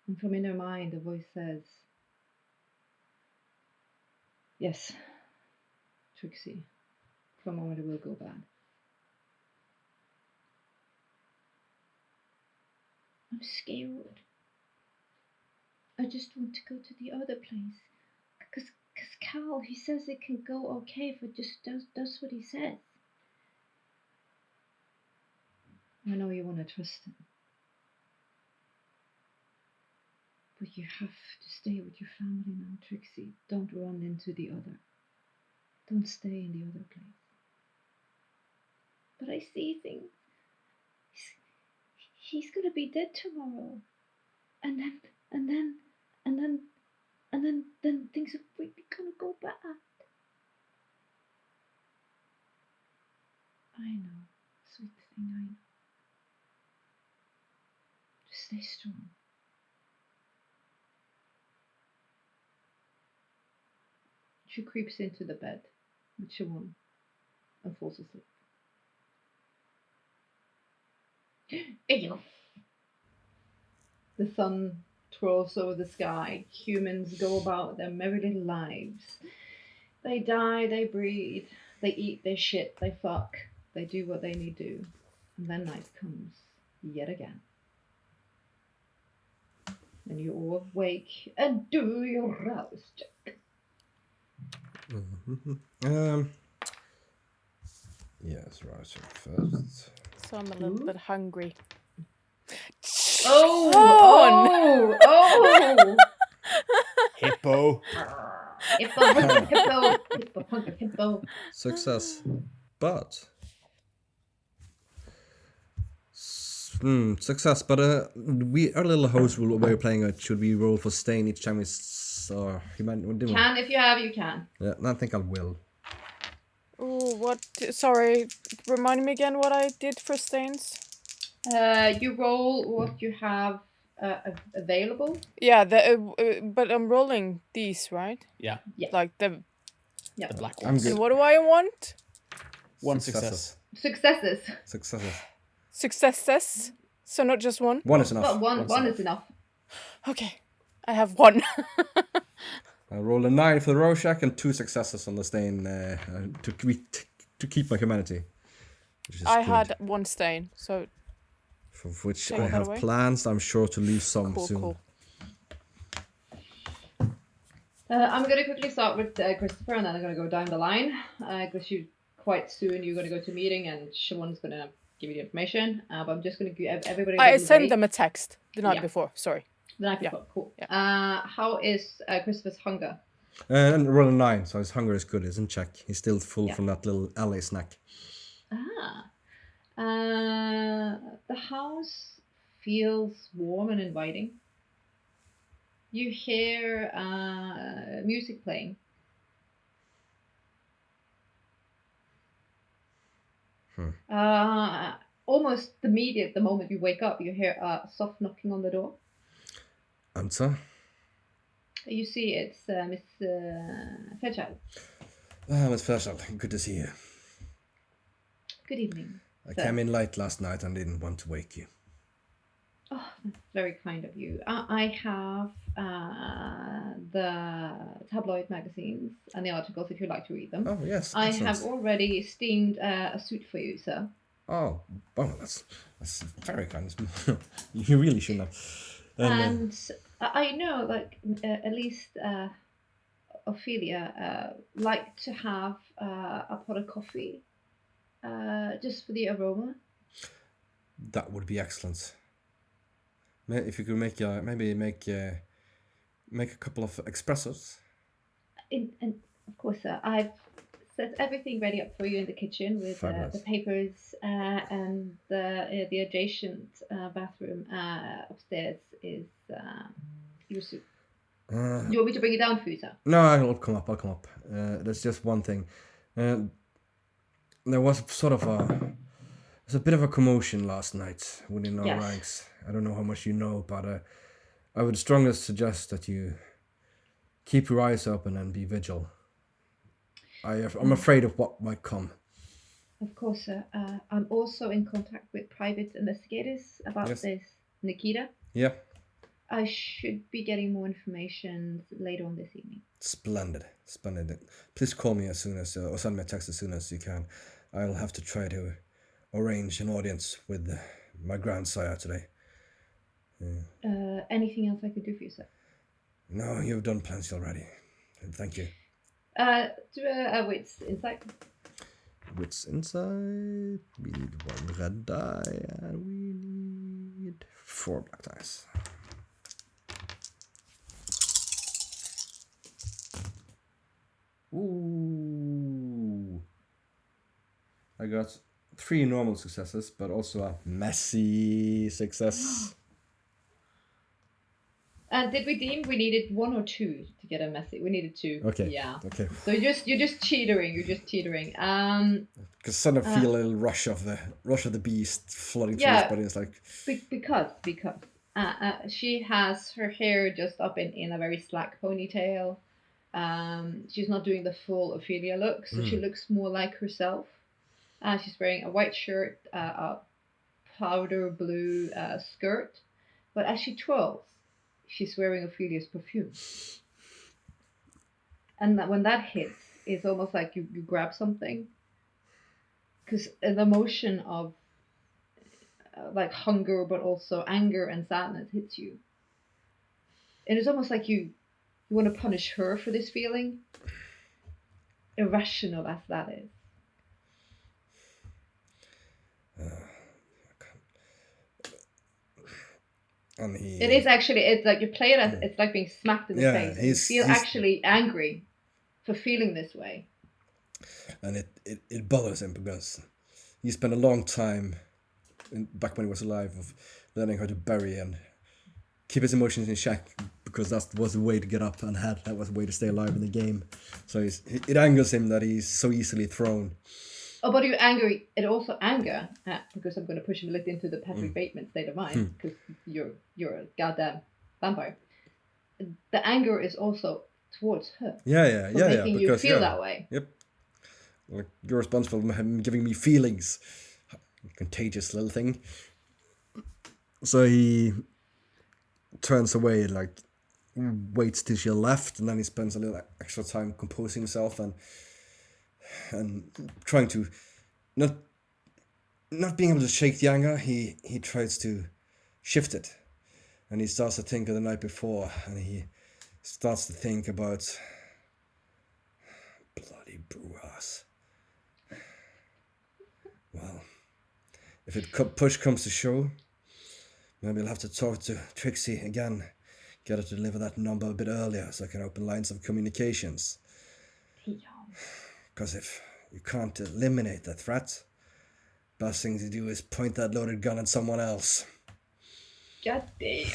And from in her mind, a voice says, yes, Trixie, for a moment it will go bad. I'm scared. I just want to go to the other place. Because Cal, he says it can go okay if it just does what he says. I know you want to trust him. But you have to stay with your family now, Trixie. Don't run into the other. Don't stay in the other place. But I see things. He's gonna be dead tomorrow. And then things are really gonna go bad. I know, sweet thing, I know. Just stay strong. She creeps into the bed with Siobhan and falls asleep. Ew. The sun twirls over the sky. Humans go about their merry little lives. They die, they breathe, they eat, they shit, they fuck, they do what they need to do. And then night comes yet again. And you all wake and do your rouse check. Yes, rouse check first. So I'm a little bit hungry. Oh! Hippo. Hippo. Success. But success, but our little host rule where we're playing it, should we roll for staying each time we saw human? Can if you have, you can. Yeah, I think I will. Oh, what? Sorry, remind me again what I did for stains. You roll what you have available. Yeah, but I'm rolling these, right? Yeah. Yeah. Like the Yeah. The black I'm ones. good. And what do I want? One success. Successes. Successes. So not just one. One is enough. Well, one is enough. Okay, I have one. I rolled a 9 for the Rorschach and 2 successes on the stain to keep my humanity. Which is I good. had one stain, so For which Take I that have away. plans. I'm sure to lose some soon. cool. I'm going to quickly start with Christopher, and then I'm going to go down the line. Because quite soon you're going to go to a meeting, and Siobhan's going to give you the information. But I'm just going to give everybody. I sent them a text the night before. Sorry. The night before. Cool. Yeah. How is Christopher's hunger? And roll a 9, so his hunger is good. He's in check. He's still full Yeah. from that little alley snack. The house feels warm and inviting. You hear music playing. Almost immediate, the moment you wake up, you hear a soft knocking on the door. Answer. You see it's Miss Fairchild. Miss Fairchild, good to see you. Good evening. I sir. came in late last night and didn't want to wake you. Oh, that's very kind of you. I have the tabloid magazines and the articles if you'd like to read them. Oh, yes. I excellent. have already steamed a suit for you, sir. Oh, well, that's very kind. You really shouldn't have. And I know, like at least Ophelia like to have a pot of coffee just for the aroma. That would be excellent. If you could make maybe make a couple of espressos. And of course, I've set everything ready up for you in the kitchen with the Fabulous. papers and the adjacent bathroom upstairs is your soup. Uh, You want me to bring it down for you, sir? no, I'll come up. There's just one thing. There was sort of there's a bit of a commotion last night within our Yes. ranks. I don't know how much you know, but I would strongly suggest that you keep your eyes open and be vigil. I'm afraid of what might come. Of course, sir. I'm also in contact with private investigators about Yes. this Nikita. Yeah, I should be getting more information later on this evening. splendid. Please call me as soon as, or send me a text as soon as you can. I'll have to try to arrange an audience with my grandsire today. Anything else I could do for you, sir? No, you've done plenty already. Thank you. Do a wits insight. Wits inside. We need 1 red die and we need 4 black dice. Ooh. I got 3 normal successes, but also a messy success. And did we deem we needed 1 or 2 to get a message? We needed 2. Okay. Yeah. Okay. So you're just teetering. You're just teetering. Because suddenly I feel a little rush of the beast flooding through Yeah. his body. It's like Because she has her hair just up in a very slack ponytail. She's not doing the full Ophelia look, so she looks more like herself. She's wearing a white shirt, a powder blue skirt, but as she twirls, she's wearing Ophelia's perfume. And when that hits, it's almost like you grab something, because the emotion of like hunger, but also anger and sadness hits you. And it's almost like you want to punish her for this feeling, irrational as that is. and he. It is actually, it's like you play it as it's like being smacked in the Yeah, face. You feel actually angry for feeling this way. And it bothers him because he spent a long time back when he was alive of learning how to bury and keep his emotions in check, because that was the way to get up and that was the way to stay alive in the game. So it angers him that he's so easily thrown. Oh, but you're angry. It also anger because I'm going to push him a little into the Patrick Bateman state of mind, because you're a goddamn vampire. The anger is also towards her. Yeah. Making you feel that way. Yep. Like, you're responsible for him giving me feelings. Contagious little thing. So he turns away and like waits till she left, and then he spends a little extra time composing himself and trying to not being able to shake the anger. He tries to shift it, and he starts to think of the night before, and he starts to think about bloody Brujahs. Well, if push comes to shove, maybe I'll have to talk to Trixie again, get her to deliver that number a bit earlier so I can open lines of communications. Because if you can't eliminate the threat, best thing to do is point that loaded gun at someone else. God damn.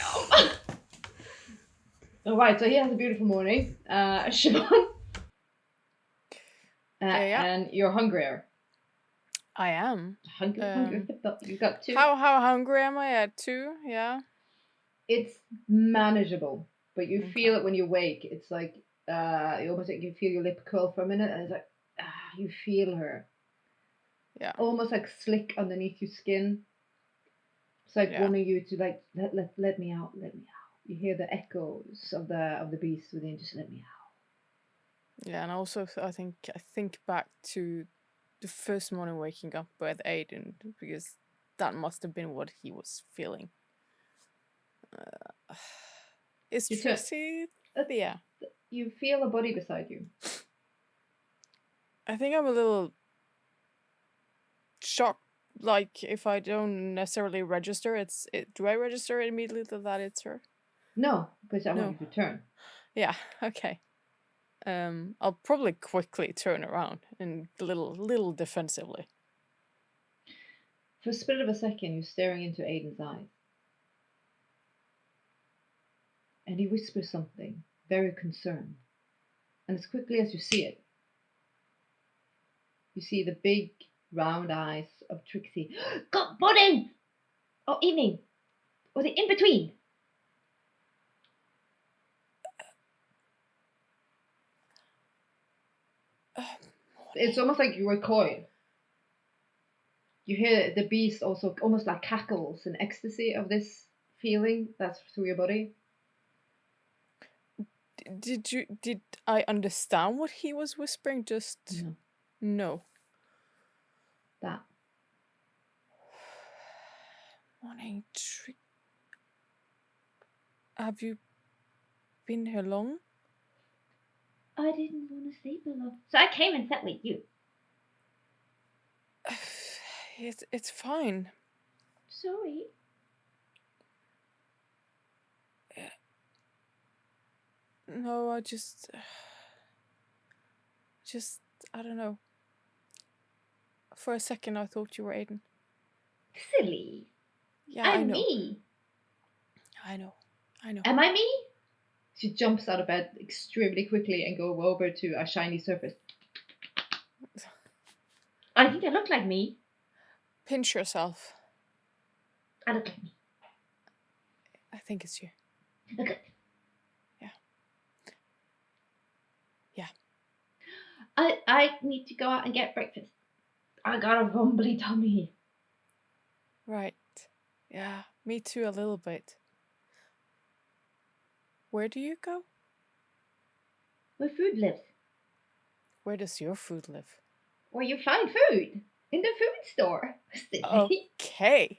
All right, so he has a beautiful morning. Siobhan. Yeah. And you're hungrier. I am. Hungry. You got 2. How hungry am I at 2? Yeah. It's manageable, but you feel it when you wake. It's like you almost like you feel your lip curl for a minute, and it's like you feel her. Yeah. Almost like slick underneath your skin. It's like wanting you to like let me out, let me out. You hear the echoes of the beast within. Just let me out. Yeah, and also I think back to the first morning waking up with Aiden, because that must have been what he was feeling. Is You turn- Trixie? Uh, Yeah. You feel a body beside you. I think I'm a little shocked. Like if I don't necessarily register, do I register immediately that it's her? No, because I No. want you to turn. Yeah. Okay. I'll probably quickly turn around and little defensively. For a split of a second, you're staring into Aiden's eyes. And he whispers something, very concerned. And as quickly as you see it, you see the big, round eyes of Trixie. Good morning! Or evening! Or the in-between! It's almost like you recoil. You hear the beast also almost like cackles in ecstasy of this feeling that's through your body. Did I understand what he was whispering? Just no. That. Morning, have you been here long? I didn't want to sleep alone, so I came and sat with you. It's fine. Sorry. No, I just I don't know. For a second, I thought you were Aiden. Silly. Yeah, I I'm know. me. I know. Am I me? She jumps out of bed extremely quickly and goes over to a shiny surface. I think I look like me. Pinch yourself. I look like me. I think it's you. Okay. Yeah. I need to go out and get breakfast. I got a rumbly tummy. Right. Yeah, me too a little bit. Where do you go? Where food lives. Where does your food live? Where you find food. In the food store. Silly. Okay.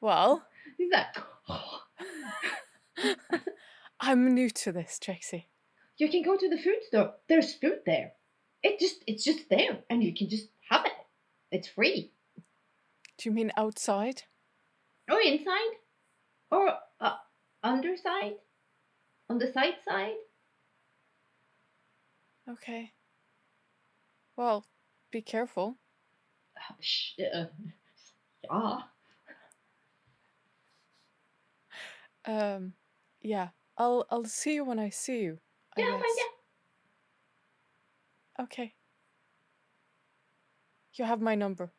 Well, He's like, I'm new to this, Trixie. you can go to the food store. There's food there. It's just there, and you can just have it. It's free. Do you mean outside? Or inside, or underside, on the side. Okay. Well, be careful. Yeah. Yeah. I'll see you when I see you. I Yeah, guess. fine, yeah. Okay. You have my number.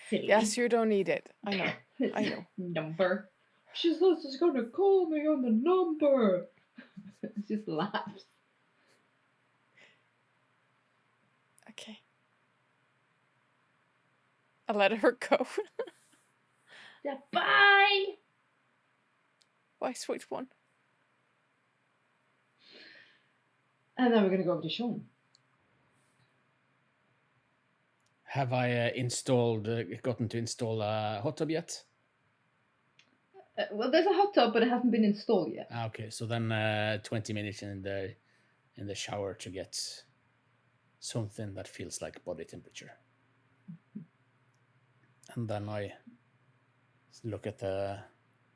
Silly. Yes, you don't need it. I know. I know. Number. She says she's gonna call me on the number. Just laughs. Okay. I let her go. Yeah, bye. Bye, sweet one. And then we're gonna go over to Sean. Have I gotten to install a hot tub yet? Well, there's a hot tub, but it hasn't been installed yet. Okay, so then 20 minutes in the shower to get something that feels like body temperature. And then I look at the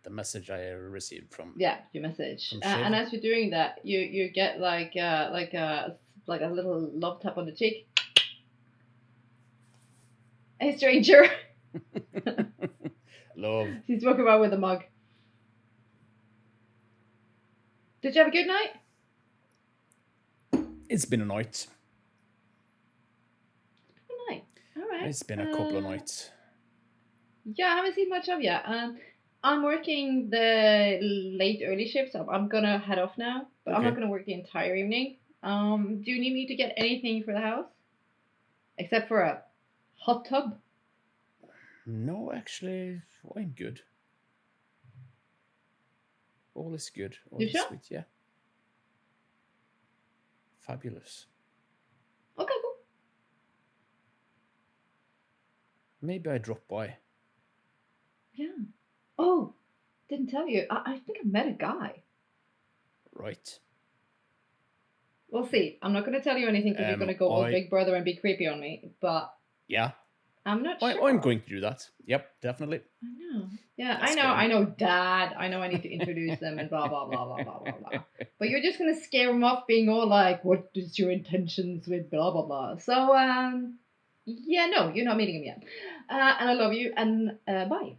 message I received from your message. From And Shiv. as you're doing that, you get like a little love tap on the cheek. Hey, stranger. love. She's walking around with a mug. Did you have a good night? It's been a night. Good night. All right. It's been a couple of nights. Yeah, I haven't seen much of yet. I'm working the late early shift, so I'm gonna head off now. But I'm not Okay. gonna work the entire evening. Do you need me to get anything for the house? Except for a hot tub? No, actually, I'm good. All is good. All You is sure? sweet, yeah. Fabulous. Okay, cool. Maybe I drop by. Yeah. Oh, didn't tell you. I think I met a guy. Right. We'll see. I'm not going to tell you anything because you're going to go all Big Brother and be creepy on me. But yeah, I'm not sure. I'm going to do that. Yep, definitely. I know. Yeah, That's I know. good. I know, Dad. I know I need to introduce them and blah, blah, blah, blah, blah, blah, blah. But you're just going to scare them off being all like, what is your intentions with blah, blah, blah. So, yeah, no, you're not meeting him yet. And I love you. And bye.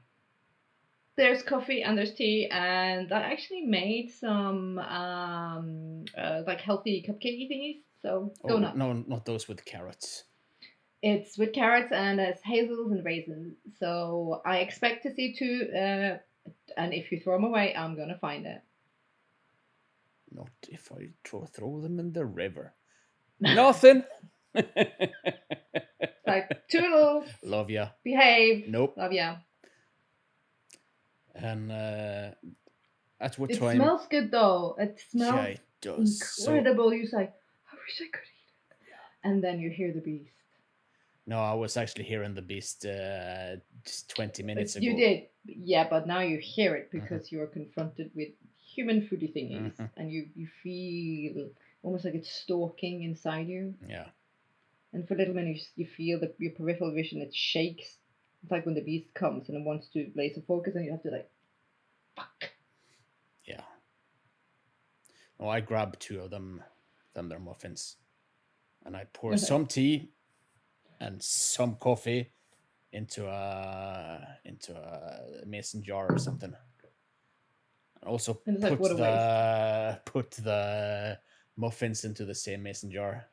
There's coffee and there's tea. And I actually made some like healthy cupcakey thingies. So go nuts. No, not those with carrots. It's with carrots and it's hazels and raisins. So I expect to see 2. And if you throw them away, I'm going to find it. Not if I throw them in the river. Nothing. Like, toodles. Love ya. Behave. Nope. Love ya. And at what It time? smells good though. It smells Yeah, it does. incredible. You say, I wish I could eat it. Yeah. And then you hear the beast. No, I was actually hearing the beast just 20 minutes ago. You did. Yeah, but now you hear it because you're confronted with human foodie thingies. And you feel almost like it's stalking inside you. Yeah. And for a little minute, you feel that your peripheral vision, it shakes. It's like when the beast comes and it wants to laser focus and you have to like, fuck. Yeah. No, I grabbed 2 of them their muffins. And I pour some tea and some coffee into a mason jar or something. And also put the muffins into the same mason jar.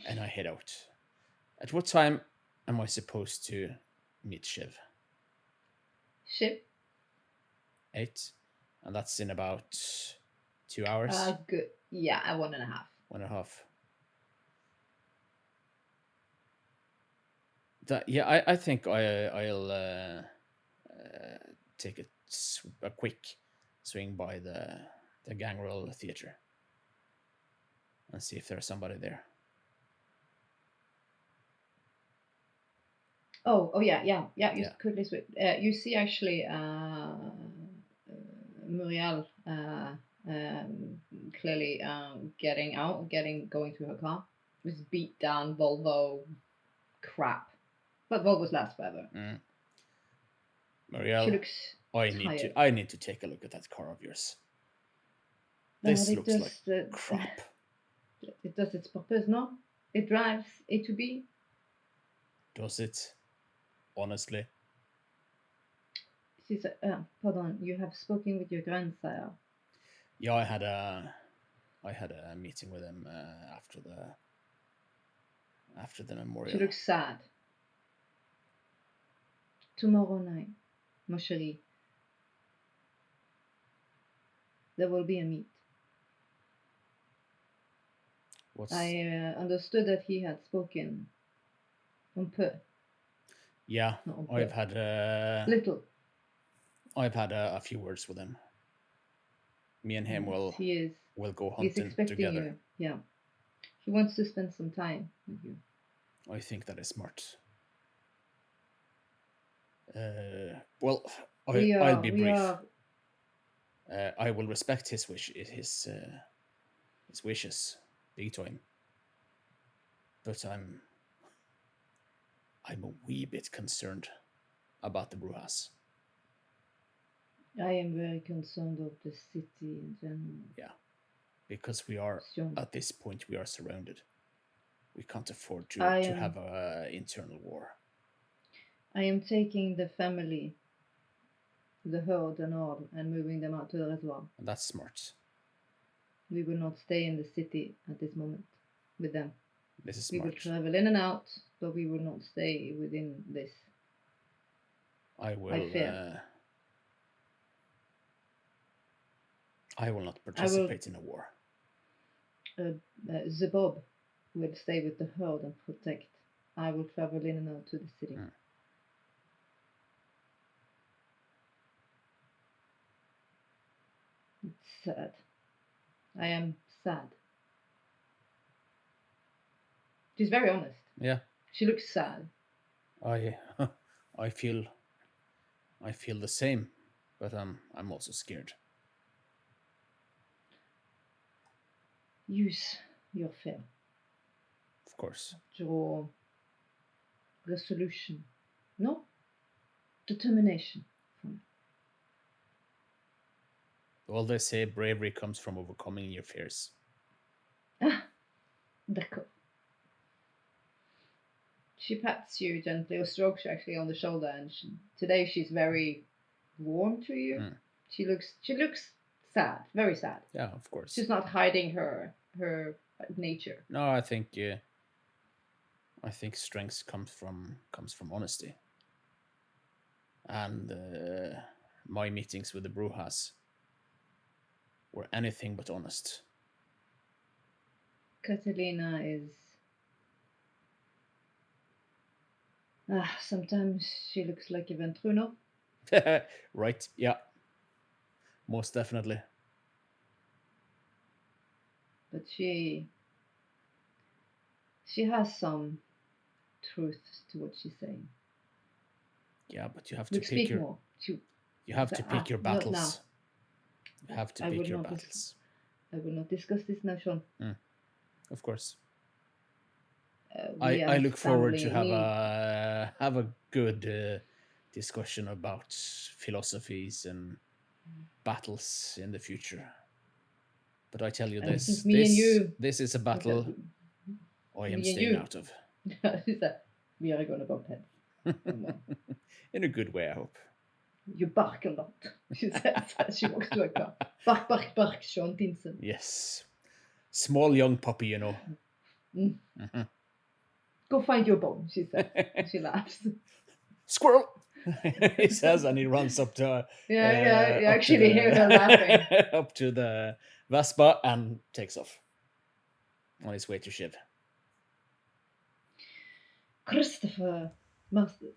And I head out. At what time am I supposed to meet Shiv? Shiv? 8. And that's in about 2 hours? Good. Yeah, 1.5. 1.5. I think I'll take a quick swing by the Gangrel theater and see if there's somebody there. Oh yeah. You quickly switch. You see actually Muriel clearly going to her car. This beat down Volvo crap. But Volvos last forever. Muriel, she looks tired. I need to take a look at that car of yours. This looks like crap. It does its purpose, no? It drives A to B. Does it? Honestly. She said, pardon, you have spoken with your grandsire. Yeah, I had a meeting with him after the memorial. She looks sad. Tomorrow night, ma chérie, there will be a meet. I understood that he had spoken un peu. Yeah, I've had little. I've had a few words with him. Me and him will go hunting together. You. Yeah, he wants to spend some time with you. I think that is smart. Well, I'll be brief. I will respect his wishes, big time. But I'm a wee bit concerned about the Brujahs. I am very concerned of the city in general. Yeah, because we are at this point we are surrounded. We can't afford to have an internal war. I am taking the family, the herd and all, and moving them out to the reservoir. And that's smart. We will not stay in the city at this moment with them. This is smart. We will travel in and out, but we will not stay within this. I will not participate in a war. Zebob will stay with the herd and protect. I will travel in and out to the city. It's sad. I am sad. She's very honest. Yeah. She looks sad. I feel I feel the same, but I'm also scared. Use your fear. Of course. Draw resolution. No? Determination from it. Well, they say bravery comes from overcoming your fears. Ah, d'accord. She pats you gently, or strokes you actually on the shoulder, and today she's very warm to you. Mm. She looks sad, very sad. Yeah, of course. She's not hiding her nature. No, I think strength comes from honesty. And my meetings with the Brujahs were anything but honest. Catalina is. Sometimes she looks like a Ventrue, no? Right? Yeah. Most definitely. But she has some truth to what she's saying. Yeah, but you have to Look, pick speak your. more. You have to pick your not now. battles. You have to I pick will your not battles. I will not discuss this now, Sean. Of course. We I as look forward to family have a good discussion about philosophies and battles in the future. But I tell you I this: think me and you- this is a battle I am me and staying you- out of. She said, we are going to bump heads. Come on. In a good way, I hope. You bark a lot, she says as she walks to her car. Bark, bark, bark, Sean Tinson. Yes, small young puppy, you know. Mm. Mhm. Go find your bone, she says. She laughs. Squirrel, he says, and he runs up to. Yeah, you up to actually hear her laughing. up to the Vespa and takes off on his way to Shiv. Christopher Masters.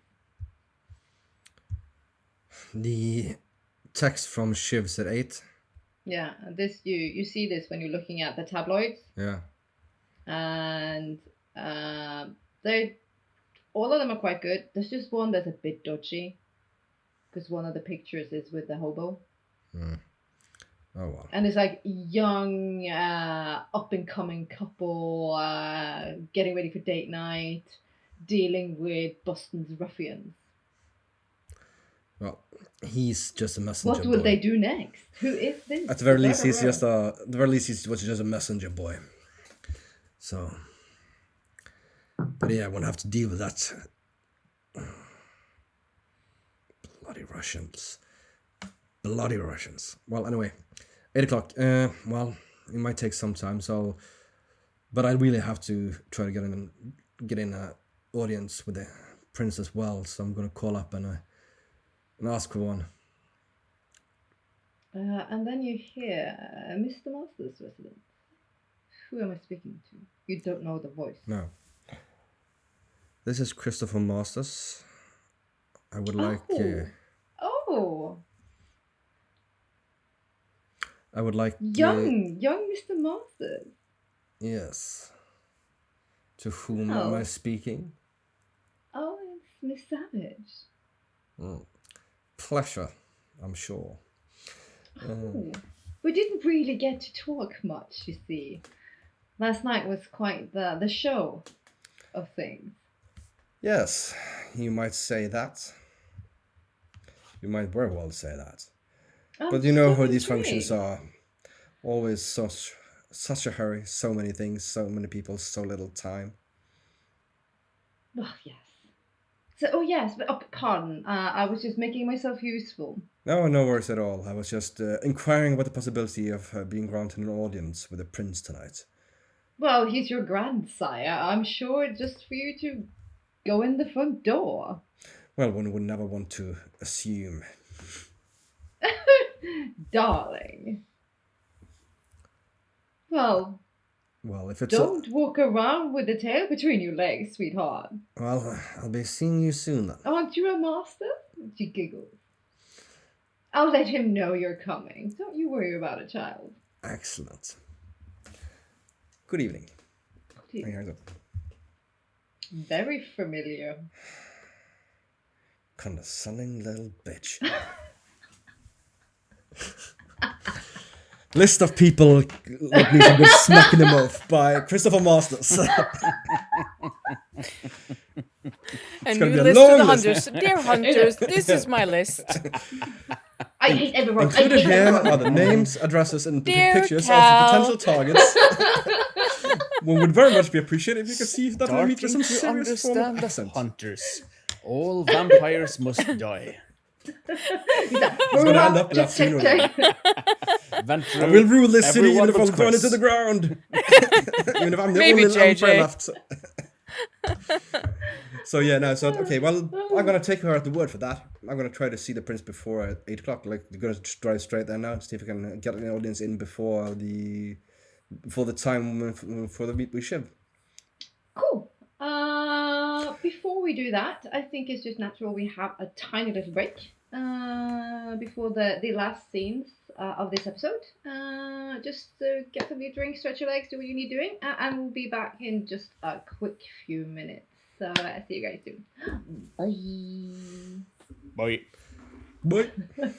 The text from Shiv's at 8. Yeah, and this you see this when you're looking at the tabloids, Yeah. and they all of them are quite good. There's just one that's a bit dodgy, because one of the pictures is with the hobo, Oh, well. and it's like young, up and coming couple getting ready for date night, dealing with Boston's ruffians. Well, he's just a messenger What will boy. they do next? Who is this? At the very least, he's just a messenger boy. So, but yeah, we'll have to deal with that. Bloody Russians. Well, anyway, 8 o'clock. Well, it might take some time. So, but I really have to try to get in an audience with the prince as well. So I'm gonna call up and ask for one. And then you hear Mr. Masters' resident. Who am I speaking to? You don't know the voice. No. This is Christopher Masters. I would like. Oh, I would like. young Mr. Masters. Yes. To whom Oh. am I speaking? Oh, it's Miss Savage. Pleasure, I'm sure. Oh. We didn't really get to talk much, you see. Last night was quite the show of things. Yes, you might say that. You might very well say that. I'm But you know so how these intrigued. functions are. Always such a hurry, so many things, so many people, so little time. Oh, yes. So, yes, but pardon. I was just making myself useful. No worries at all. I was just inquiring about the possibility of being granted an audience with the prince tonight. Well, he's your grandsire. I'm sure just for you to go in the front door. Well, one would never want to assume. Darling. Well, Well, if it's don't walk around with the tail between your legs, sweetheart. well, I'll be seeing you soon then. Aren't you a master? She giggles. I'll let him know you're coming. Don't you worry about it, child. Excellent. Good evening. Here I go. Very familiar. Condescending little bitch. List of people like needs a good smack in the mouth by Christopher Masters. And gonna you be a list to long the list. hunters. Dear hunters, this is my list. I hate everyone. I Included hate here everyone. are the names, addresses, and Dear pictures Cal. of potential targets. One would very much be appreciated if you could see that we meet with some Starting to serious form of understand the accent. hunters. All vampires must die. He's like, It's gonna end up just that sooner or later. Ventrue, I will rule this city even everyone if I'm but thrown Chris. into the ground. Even if I'm the Maybe only vampire JJ. left. So yeah, no, so okay, well, I'm gonna take her at the word for that. I'm gonna try to see the prince before 8 o'clock. Like, we're gonna drive straight there now, see if we can get an audience in before the time for the meet we should. Cool. Before we do that, I think it's just natural we have a tiny little break before the last scenes of this episode. Just get some of your drinks, stretch your legs, do what you need doing, and we'll be back in just a quick few minutes. So see you guys soon. Bye. Bye. Bye.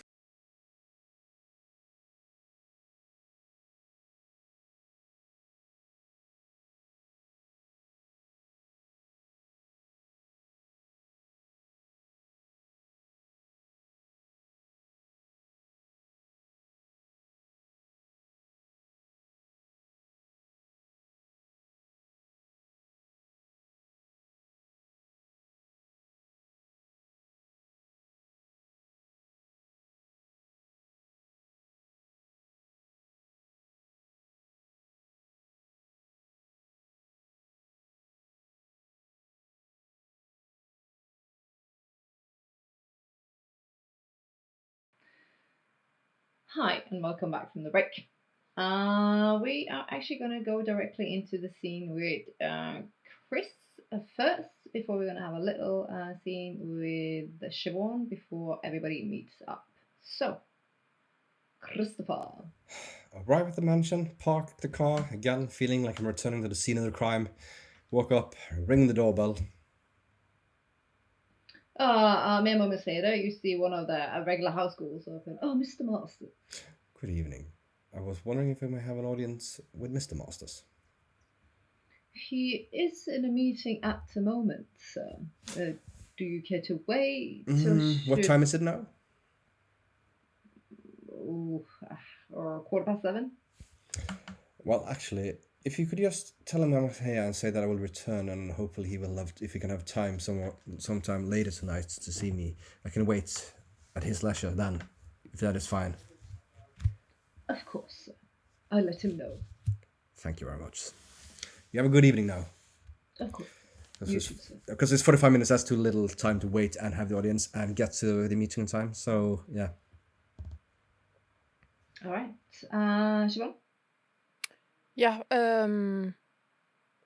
Hi, and welcome back from the break. We are actually going to go directly into the scene with Chris first, before we're going to have a little scene with Siobhan before everybody meets up. So, Christopher. Arrive at the mansion, park the car, again feeling like I'm returning to the scene of the crime. Walk up, ring the doorbell. Mere moments later, you see one of the regular house ghouls open. Oh, Mr. Master. Good evening. I was wondering if we may have an audience with Mr. Masters. He is in a meeting at the moment, sir. Do you care to wait? What time is it now? Or 7:15? Well, actually, if you could just tell him I'm here and say that I will return, and hopefully he will love if he can have time sometime later tonight to see me. I can wait at his leisure then, if that is fine. Of course, sir. I'll let him know. Thank you very much. You have a good evening now. Of course. You too, sir. Because it's 45 minutes, that's too little time to wait and have the audience and get to the meeting in time. So, yeah. All right. Siobhan? Yeah,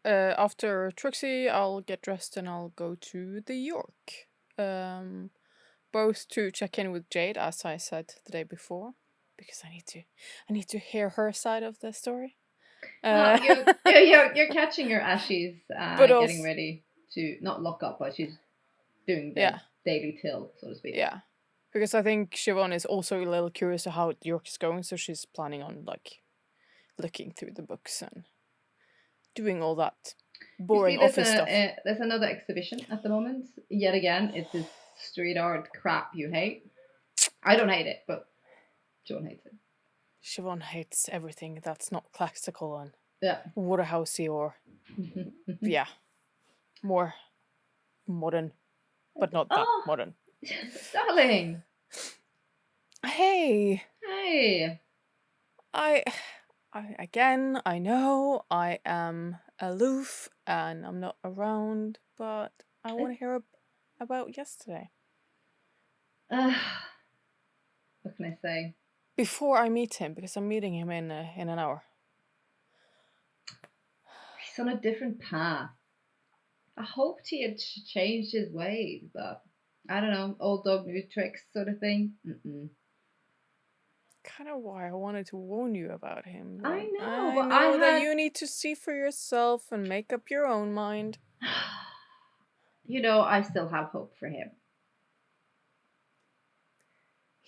after Trixie, I'll get dressed and I'll go to the York. Both to check in with Jade, as I said the day before, because I need to hear her side of the story. You're catching her as she's But getting also- ready to not lock up, but she's doing the daily till, so to speak. Yeah, because I think Siobhan is also a little curious to how York is going, so she's planning on like looking through the books and doing all that boring You see, office stuff. There's another exhibition at the moment. Yet again, it's this street art crap you hate. I don't hate it, but John hates it. Siobhan hates everything that's not classical and Yeah. Waterhousey or more modern, but not that modern. Darling. Hey, I I know I am aloof and I'm not around, but I want to hear about yesterday. What can I say? Before I meet him, because I'm meeting him in an hour. He's on a different path. I hoped he had changed his ways, but I don't know, old dog new tricks sort of thing. Kind of why I wanted to warn you about him. I know, but know I that had- you need to see for yourself and make up your own mind. You know, I still have hope for him.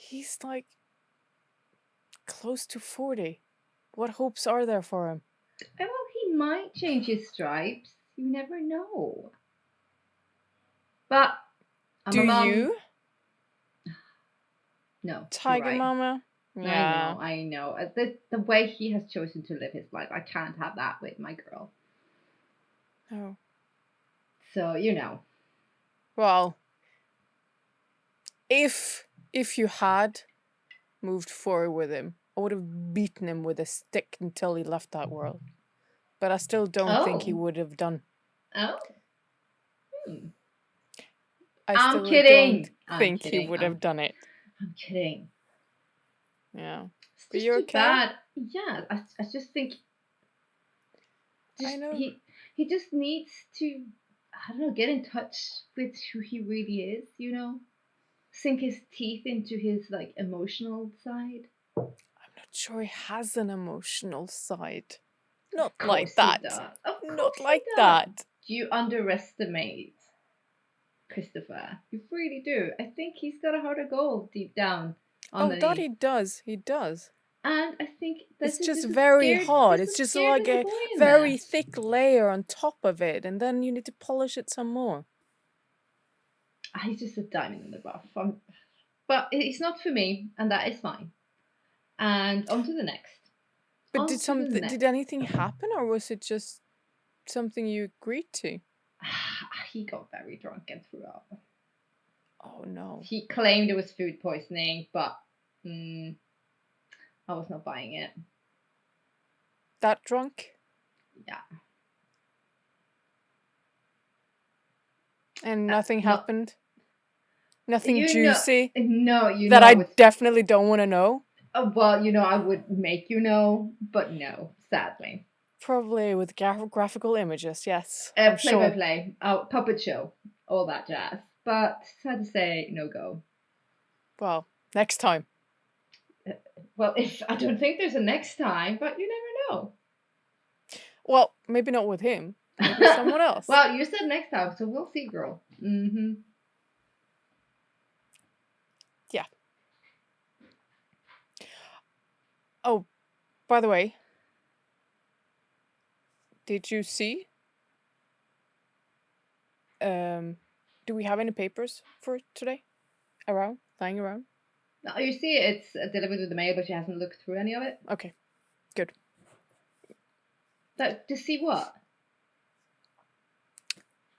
He's like close to 40. What hopes are there for him? Well, he might change his stripes. You never know. But I'm Do a mom. you, No, you're Tiger right. Mama? Yeah. I know. The way he has chosen to live his life, I can't have that with my girl. Oh. So, Well, if you had moved forward with him, I would have beaten him with a stick until he left that world. But I still don't think he Oh. would have done. Oh. Hmm. I I'm still kidding. don't think he kidding. would have done it. I'm kidding. Yeah. It's But just you're too okay? bad. Yeah, I just think. I know. He just needs to, I don't know, get in touch with who he really is. Sink his teeth into his emotional side. I'm not sure he has an emotional side. Not Of like course he that. does. Of Not course he like does. that. You underestimate Christopher. You really do. I think he's got a heart of gold deep down. Oh, that underneath. he does. He does. And I think It's just very hard. It's just like a very thick layer on top of it, and then you need to polish it some more. He's just a diamond in the rough. But it's not for me, and that is fine. And on to the next. But did anything happen, or was it just something you agreed to? He got very drunk and threw up. Oh no. He claimed it was food poisoning, but I was not buying it. That drunk? Yeah. And nothing happened? Nothing You know- juicy? No, you that know. I definitely don't want to know? Well, I would make you know, but no, sadly. Probably with graphical images, yes. I'm Play sure. by play, puppet show, all that jazz. But sad to say, no go. Well, next time. Well, I don't think there's a next time, but you never know. Well, maybe not with him. Maybe someone else. Well, you said next time, so we'll see, girl. Mm-hmm. Yeah. Oh, by the way, did you see? Do we have any papers for today? Lying around? No, you see, it's delivered with the mail, but she hasn't looked through any of it. Okay, good. To see what?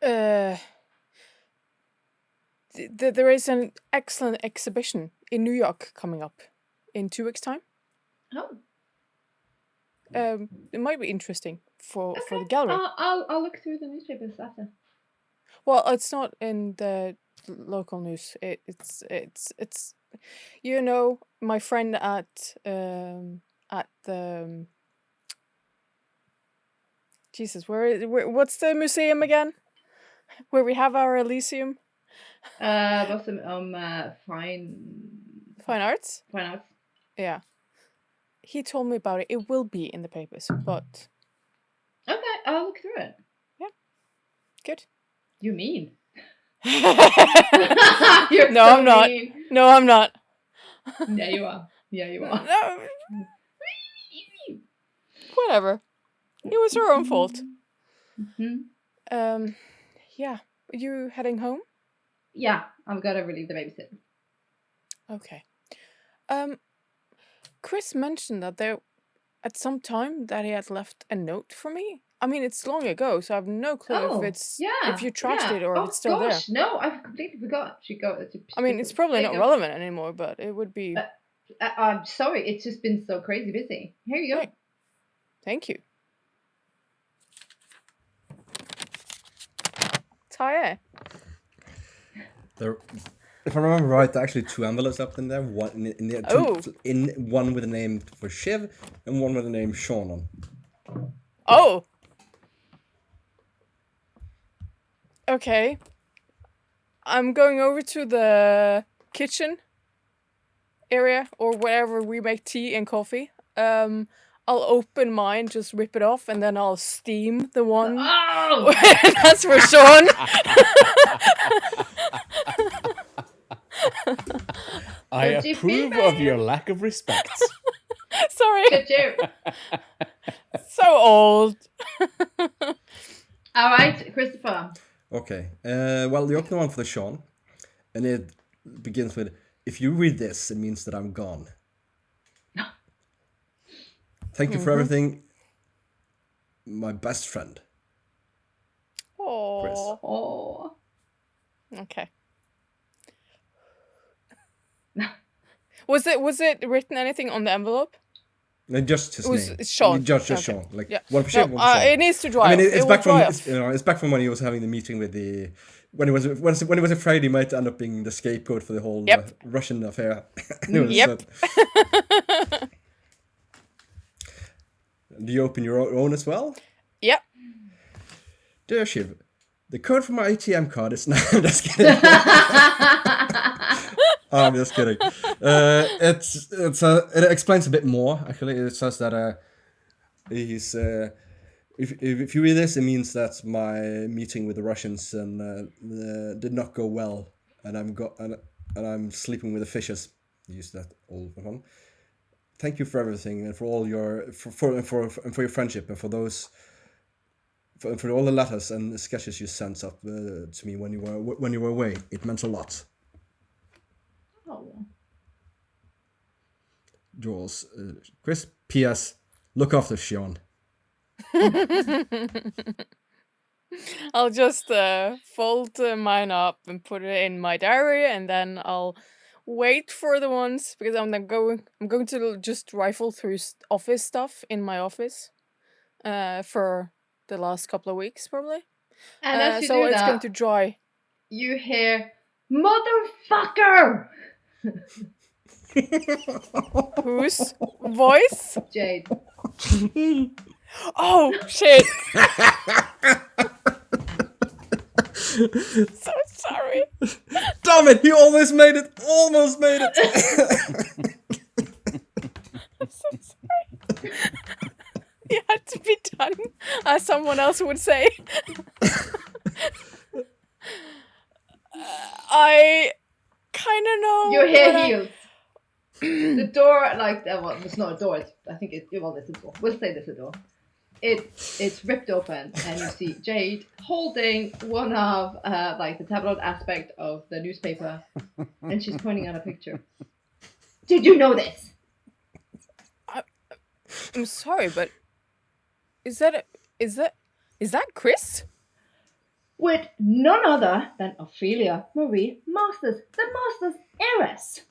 There is an excellent exhibition in New York coming up in 2 weeks' time. Oh. It might be interesting for the Okay. gallery. I'll look through the newspapers after. Well, it's not in the local news. It's my friend at the Jesus, what's the museum again? Where we have our Elysium? What's the fine arts? Fine arts. Yeah. He told me about it. It will be in the papers, but Okay, I'll look through it. Yeah. Good. You mean? No, I'm not. Mean. No, I'm not. Yeah, you are. Yeah, you are. No. Whatever. It was her own fault. Mm-hmm. Yeah. Are you heading home? Yeah, I've got to relieve the babysitter. Okay. Chris mentioned that there, at some time, that he had left a note for me. I mean, it's long ago, so I have no clue if you trashed it or if it's still there. No, I've completely forgot. I mean, it's probably not relevant anymore, but it would be. I'm sorry, it's just been so crazy busy. Here you go. Right. Thank you. Tie. If I remember right, there are actually 2 envelopes up in there. One one with a name for Shiv and one with the name Sean on. Oh. Okay. I'm going over to the kitchen area or wherever we make tea and coffee. I'll open mine, just rip it off, and then I'll steam the one. Oh! That's for Sean. I Touchy approve female. of your lack of respect. Sorry, Good you. so old. All right, Christopher. Okay. Well, the opening one for the Sean, and it begins with, "If you read this, it means that I'm gone. Thank you for everything, my best friend." Oh, Oh. okay. Was it written anything on the envelope? No, just his It was name. Sean. Just Okay. Sean. Like Yeah. one for Sean. No, One for Sean. it needs to dry. I mean, off. it's It back will from dry off. it's back from when he was having the meeting with the when he was afraid he might end up being the scapegoat for the whole Yep. Russian affair. Anyways, Yep. do you open your own as well? Yep. Dear Shiv, the code for my ATM card is now. I'm just kidding. I'm just kidding. It explains a bit more. Actually, it says that he's. If you read this, it means that my meeting with the Russians did not go well, and I'm sleeping with the fishes. Use that old one. Thank you for everything and for all your for your friendship and for those. For all the letters and the sketches you sent up to me when you were away, it meant a lot. Oh. Jules, Chris. P.S. Look after Sean. I'll just fold mine up and put it in my diary, and then I'll wait for the ones because I'm going to just rifle through office stuff in my office, for the last couple of weeks probably. And as you so do it's that, going to dry. you hear, "Motherfucker!" Whose voice? Jade. Oh shit! So sorry. Damn it! He almost made it. Almost made it. I'm so sorry. It had to be done, as someone else would say. I kind of know. You hear what I- heels. The door, well, it's not a door. I think it's a door. We'll say there's a door. It's ripped open, and you see Jade holding one of the tabloid aspect of the newspaper, and she's pointing at a picture. Did you know this? I'm sorry, but is that Chris? With none other than Ophelia Marie Masters, the Masters' heiress.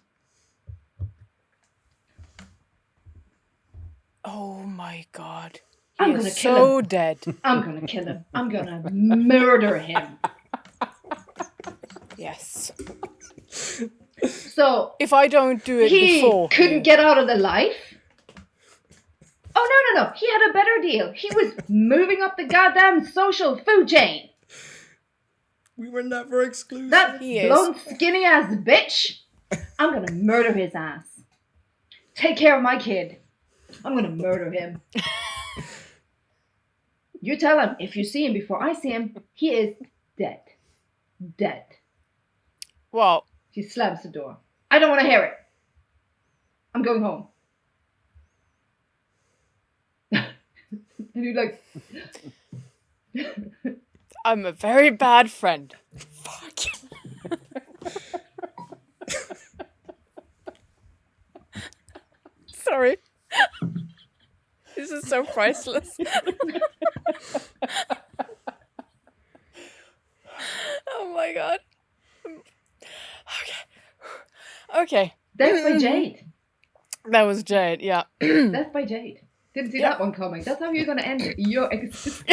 Oh my god. I'm He gonna is kill so him. dead. I'm gonna kill him. I'm gonna murder him. Yes. So If I don't do it he before. couldn't get out of the life. Oh no! He had a better deal. He was moving up the goddamn social food chain. We were never exclusive. That He is. blonde, skinny ass bitch. I'm gonna murder his ass. Take care of my kid. I'm gonna murder him. You tell him if you see him before I see him, he is dead. Dead. Well, She slams the door. I don't want to hear it. I'm going home. And you're like, I'm a very bad friend. Fuck. Sorry. This is so priceless. Oh my god. Okay. Death by Jade. That was Jade, yeah. Death by Jade. Didn't see that one coming. That's how you're gonna end your existence.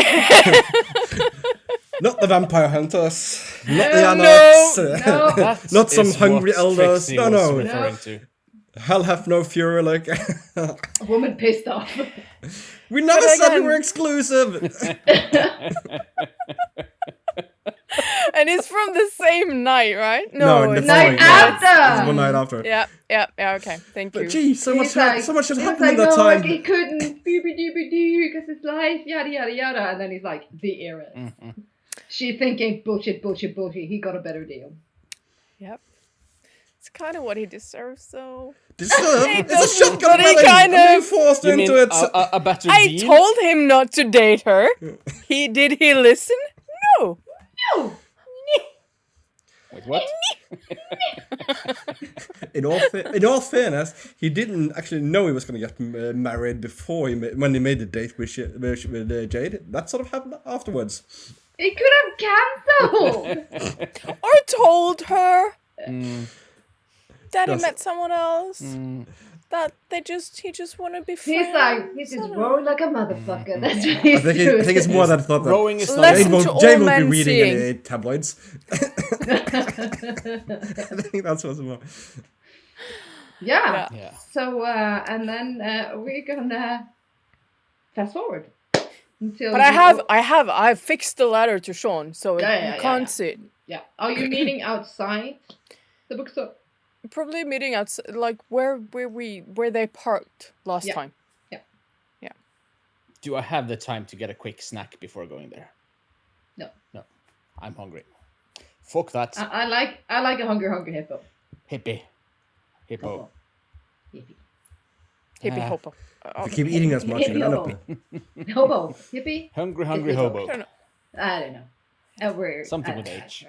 Not the vampire hunters. Not the No, anarchs. no. That Not some is hungry what elders. Trixie No, was no. referring to. Hell hath no fury. Like A woman pissed off. we never But said we again- were exclusive. And it's from the same night, right? No, it's the following Night after! It was one night after. Yeah, okay, thank you. But gee, so much He's has he's happened in that no, time. he couldn't. Because his life, yada yada yada. And then he's like, the heiress. She's thinking, bullshit. He got a better deal. Yep. It's kind of what he deserves, though. Deserve? He It's a doesn't, shotgun but he wedding. kind I'm being of- forced You mean into it. a better I deal? told him not to date her. Did he listen? No. No. Wait, what? In all fairness, he didn't actually know he was going to get married before when he made the date with Jade. That sort of happened afterwards. It could have cancelled. Or told her that he Yes. met someone else. That he just want to be friends. He's like, he's just rowing like a motherfucker. That's what he's I think it's more that I thought that Rowing is not Listen Jade to all won't be men reading seeing. any tabloids. I think that's what's more. Yeah. Yeah. So, and then we're gonna fast forward until. But I've fixed the ladder to Sean, so Yeah, you can't yeah. see it. Yeah. Are you meeting outside the bookstore? Probably meeting outside, like where they parked last Yeah. time. Do I have the time to get a quick snack before going there? No. No. I'm hungry. Fuck that. I like a hungry hippo. Hippie. Hippo. Hippie. Hippie Ah. hopper. If you keep eating as much, you're gonna end up. Hobo. Hippie? Hungry Hippie hobo. I don't know. I don't know. We're, Something I with don't know. H.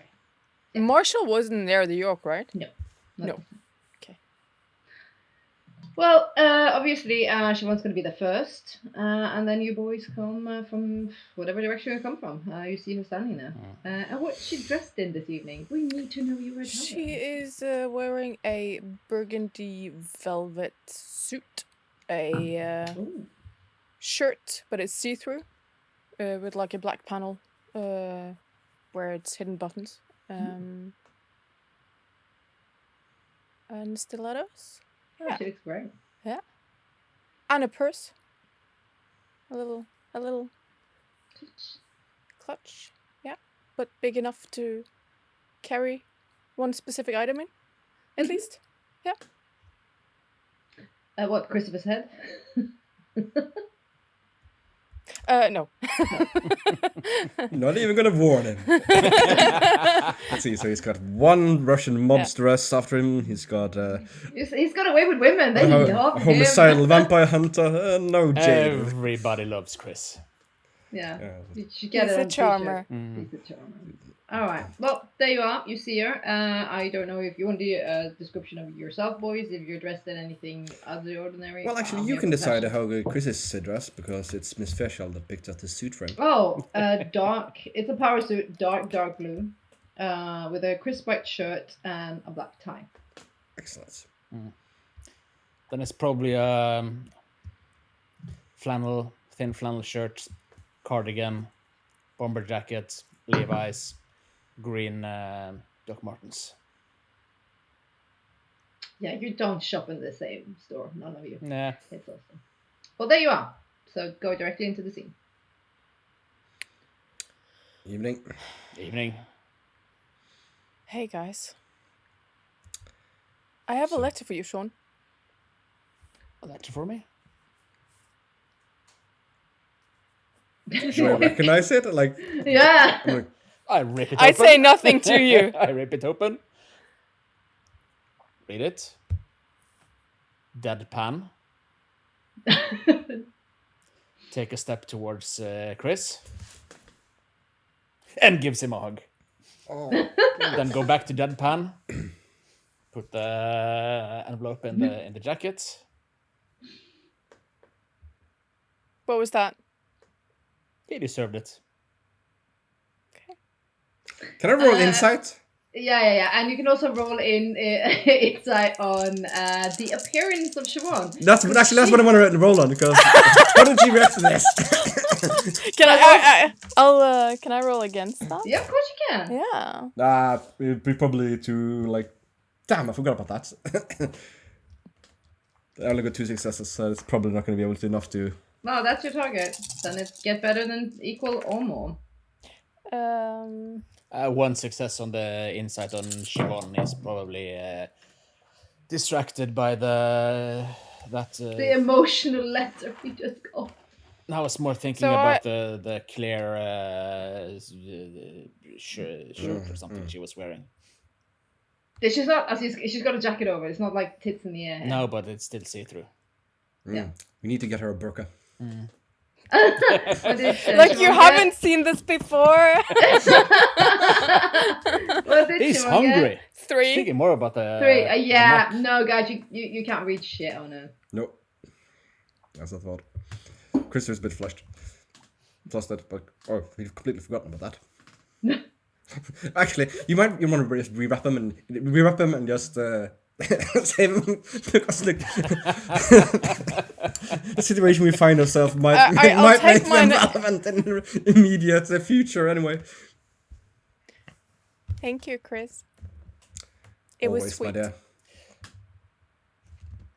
Marshall wasn't there, the York, right? No. No. Okay. Well, obviously, Siobhan's going to be the first, and then you boys come from whatever direction you come from. You see her standing there. And what's she dressed in this evening? We need to know you were She is wearing a burgundy velvet suit, a shirt, but it's see-through, with like a black panel where it's hidden buttons. And stilettos. Yeah. She looks great. And a purse. A little clutch. Yeah. But big enough to carry one specific item in, at least. Yeah. What, Christopher's head? No. Not even gonna warn him. Let's see. So he's got one Russian mobsteress after him. He's got He's got away with women. They love a him. homicidal vampire hunter. No Jade. Everybody loves Chris. Yeah. Yeah. You should get He's it a on charmer. t-shirt. He's a charmer. All right. Well, there you are. You see her. I don't know if you want a description of yourself, boys. If you're dressed in anything out of the ordinary. Well, actually, I'm you here can for decide passion. how good Chris is dressed because it's Miss Fairchild that picked up the suit for him. Oh, dark. It's a power suit, dark blue, with a crisp white shirt and a black tie. Excellent. Then it's probably thin flannel shirt, cardigan, bomber jacket, Levi's, green Doc Martens. Yeah, you don't shop in the same store, none of you. Nah. It's awesome. Well, there you are. So go directly into the scene. Evening. Evening. Hey guys. I have a letter for you, Sean. A letter for me? Do I recognize it? Like, Yeah. I'm like, I rip it I open. say nothing to you. I rip it open. Read it. Deadpan. Take a step towards Chris. And gives him a hug. oh, Then go back to deadpan. Put the envelope in the jacket. What was that? He deserved it. can I roll insight? Yeah. And you can also roll in insight on the appearance of Siobhan. That's what I want to roll on because how did you react to this? Can can I roll against that? Yeah, of course you can. Yeah. It'd be probably too like. Damn, I forgot about that. I only got 2 successes, so it's probably not going to be able to enough to. No, that's your target. Then it's get better than equal or more. One success on the insight on Siobhan is probably distracted by the emotional letter we just got. I was more thinking So about the clear shirt or something she was wearing. She's not. She's got a jacket over. It's not like tits in the air. No, but it's still see-through. Yeah. We need to get her a burqa. What did, Like Siobhan you get? haven't seen this before. What did He's Siobhan hungry. get? 3. Thinking more about the 3. the Yeah. neck. No, guys, you can't reach shit. Oh no. Nope. That's not thought. Chris is a bit flustered, but we've completely forgotten about that. Actually, you want to just rewrap him and just save him because the situation we find ourselves might I'll take make them mine- relevant in the immediate future anyway. Thank you, Chris. It Always, was sweet. my dear.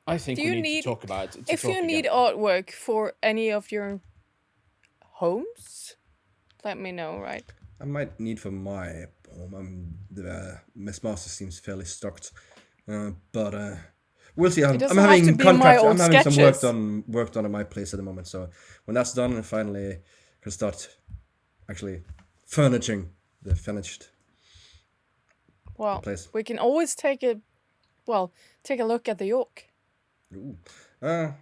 I think Do we you need need- to talk about it. If you need artwork for any of your homes, let me know, right? I might need for my home. The Miss Master seems fairly stocked, but we'll see. I'm doesn't have having to be in my contracts. old I'm having some sketches. work done at my place at the moment. So when that's done, and finally can start actually furnishing the finished Well, place. we can always take a look at the York. Ooh. Yeah.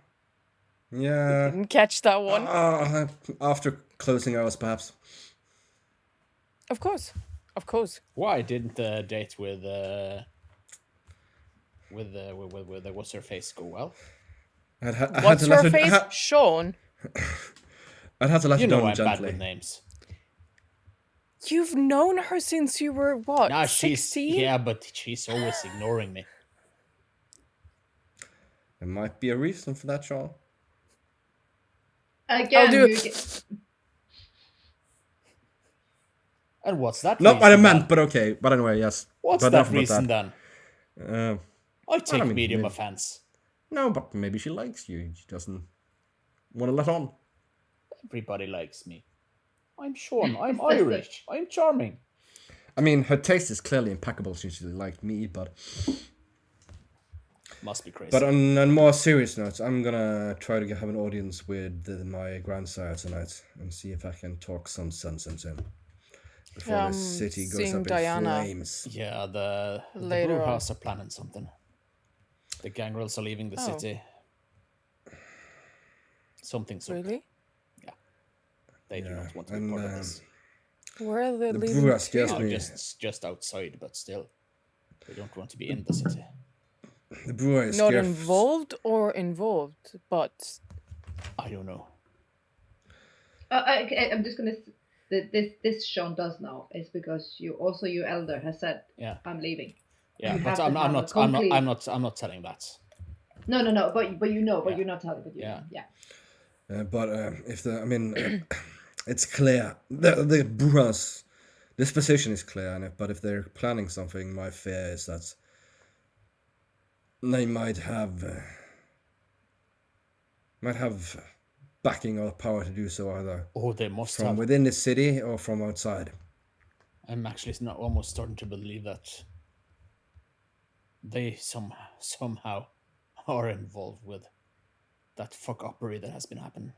Didn't catch that one. After closing hours, perhaps. Of course. Why didn't the date with what's her face go well? I had What's to let her her- face? Sean. I'd have to let You her know down I'm bad gently. with names. You've known her since you were what? Nah, she's 16? but she's always ignoring me. There might be a reason for that, Sean. Again, I'll do you it. get... And what's that? Not what I reason meant, then? but okay. But anyway, yes. What's but that enough about reason that. then? I take mean, medium maybe- offense. No, but maybe she likes you. She doesn't want to let on. Everybody likes me. I'm Sean. I'm Irish. I'm charming. I mean, her taste is clearly impeccable since she liked me, but Must be crazy. But on more serious notes, I'm gonna try to have an audience with my grandsire tonight and see if I can talk some sense into him before the city goes seeing up in Diana. flames. yeah, the Later on. Brujahs are planning something. The Gangrels are leaving the Oh. city. Something's up. Really? They do Yeah, not want to be and, part of this. Where are they The leaving Brujah scares to? me. Just outside, but still, they don't want to be in the city. The brewer is Not scared. involved or involved, but I don't know. I'm just gonna. This Sean does know is because your elder has said, Yeah. I'm leaving. Yeah, You but have to I'm have a not complete- I'm not telling that. No, but you know, but Yeah. you're not telling. But you Yeah. know. Yeah. But if the, I mean, it's clear the brewers, this position is clear, but if they're planning something, my fear is that they might have backing or power to do so, either Oh, they must from have. within the city or from outside. I'm actually not almost starting to believe that they somehow are involved with that fuckery that has been happening.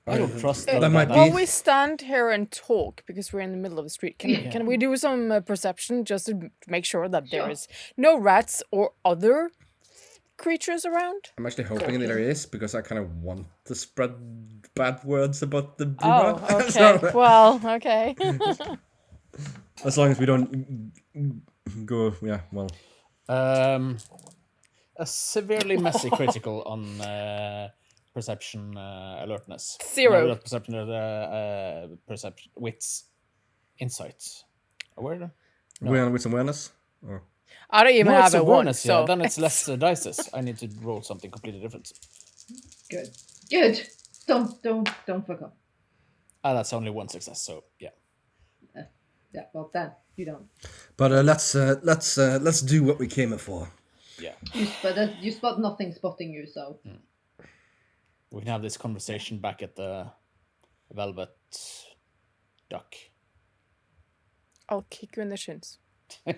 I don't trust that them. might while be- we stand here and talk because we're in the middle of the street, can we do some perception just to make sure that there Sure. is no rats or other creatures around? I'm actually hoping that there is, because I kind of want to spread bad words about the Oh, brewer. okay. So, Well, okay. as long as we don't go, yeah, well. A severely messy critical on perception alertness. 0. No, not perception, perception, wits, insight. Aware? No. With some awareness? Or? I don't even No, it's have a one, awareness, yeah. so Then it's less dices. I need to roll something completely different. Good. Don't fuck up. That's only one success, so yeah. Yeah. Well, then you don't. But let's do what we came here for. Yeah. You spot nothing spotting you. So We can have this conversation back at the Velvet Duck. I'll kick you in the shins. you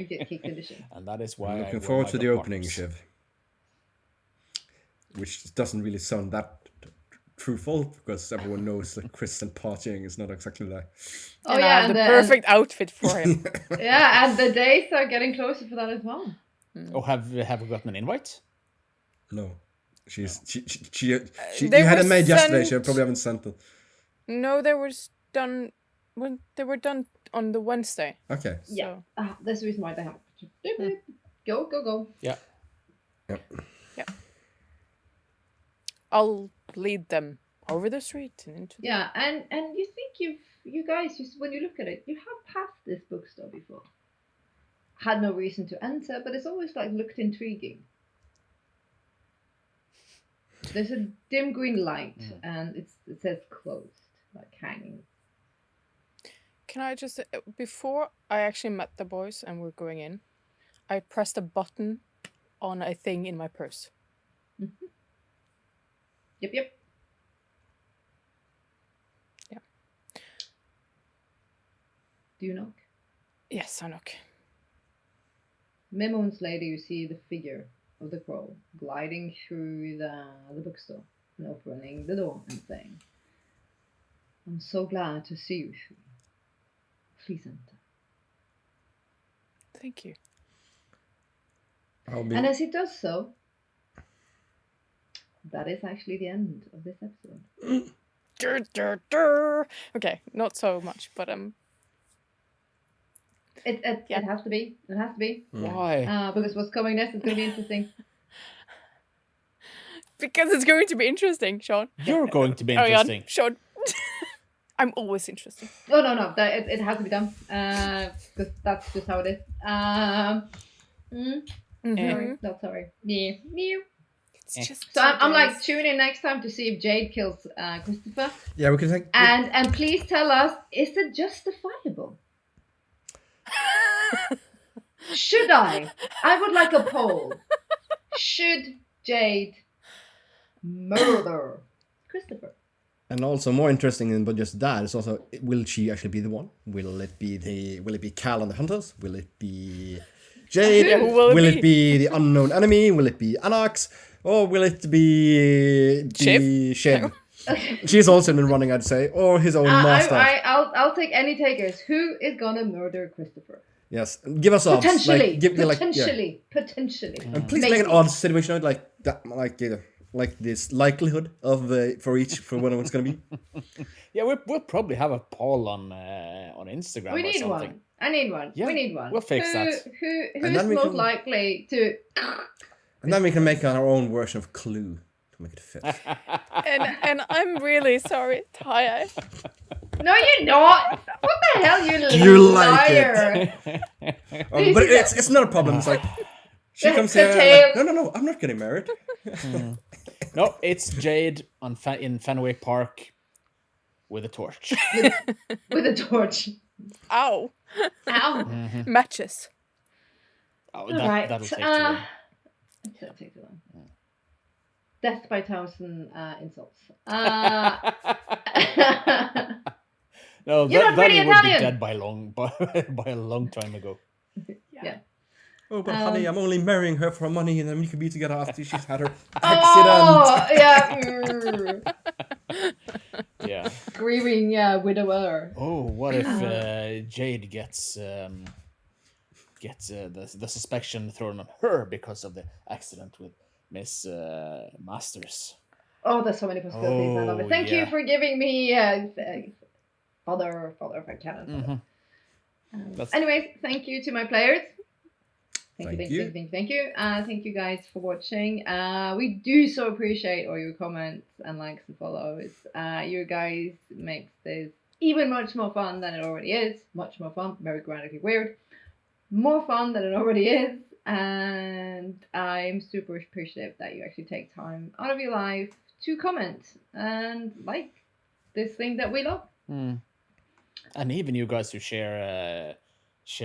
get kicked in the shin. And that is why I'm I looking wear forward my to the duck opening, marks. Shiv. Which doesn't really sound that truthful because everyone knows that Chris and partying is not exactly the. Oh And I yeah, have and the perfect outfit for him. yeah, and the days are getting closer for that as well. Oh, have we gotten an invite? No, she you They had were it made yesterday. She sent- probably haven't sent it. No, they were done when they were done on the Wednesday. Okay. Yeah. So That's the reason why they have. Go. Yeah. I'll lead them over the street and into. Yeah, and you think you guys when you look at it, you have passed this bookstore before. Had no reason to enter, but it's always like looked intriguing. There's a dim green light, and it says closed, like hanging. Can I just before I actually met the boys and we're going in, I pressed a button on a thing in my purse. Mm-hmm. Yep. Yeah. Do you knock? Yes, I knock. Moments later, you see the figure of the crow gliding through the bookstore and opening the door and saying, "I'm so glad to see you. Please enter." Thank you. I'll be. And as he does so, that is actually the end of this episode. Dur, dur, dur. Okay, not so much, but It Yeah. has to be. It has to be. Why? Because what's coming next is going to be interesting. because it's going to be interesting, Sean. You're going to be Oh, yeah, interesting. Sean. I'm always interesting. Oh no! It has to be done. Because that's just how it is. Sorry, not sorry. Yeah. It's just. So I'm like guys. tune in next time to see if Jade kills Christopher. Yeah, we can take. And please tell us, is it justifiable? Should I? I would like a poll. Should Jade murder Christopher? And also more interesting than but just that is also, will she actually be the one? Will it be Cal and the Hunters? Will it be Jade? Yeah, who will it it be the unknown enemy? Will it be Anax? Or will it be Shiv? She's also in the running, I'd say, or his own master. I'll take any takers. Who is gonna murder Christopher? Yes, give us odds. Potentially. Potentially. And please make an Maybe. odds situation like that, like this likelihood of for when it's gonna be. Yeah, we'll probably have a poll on Instagram. We or need something. one. I need one. Yeah, We need one. we'll fix that. Who's And then we most can- likely to? And then we can make our own version of Clue to make it fit. And I'm really sorry, Ty. No, you're not. What the hell, you You like liar? But it's not a problem. It's like she The- comes the here. tail. No, I'm not getting married. No, it's Jade in Fenway Park with a torch. With a torch. Ow. Ow. Matches. Oh, All right. that'll take too long. That'll take too long. Death by 1,000 insults. No, You're not that pretty would be Italian. dead by a long time ago. Yeah. Oh, but honey, I'm only marrying her for money, and then we can be together after she's had her accident. Oh, yeah. Yeah. Grieving widower. Oh, what if Jade gets the suspicion thrown on her because of the accident with Miss Masters? Oh, there's so many possibilities. I love it. Oh, Thank you yeah. for giving me father if I can. That's- Anyways, thank you to my players. Thank Thank you. you. Thank you guys for watching. We do so appreciate all your comments and likes and follows. You guys makes this even much more fun than it already is. Much more fun. Very grammatically weird. More fun than it already is. And I'm super appreciative that you actually take time out of your life to comment and like this thing that we love. And even you guys who share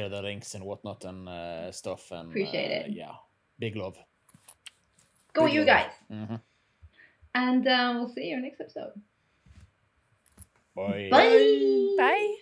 the links and whatnot and stuff. And Appreciate it. Yeah, big love. Go Big you love. guys. Mhm. And we'll see you next episode. Bye. Bye. Bye.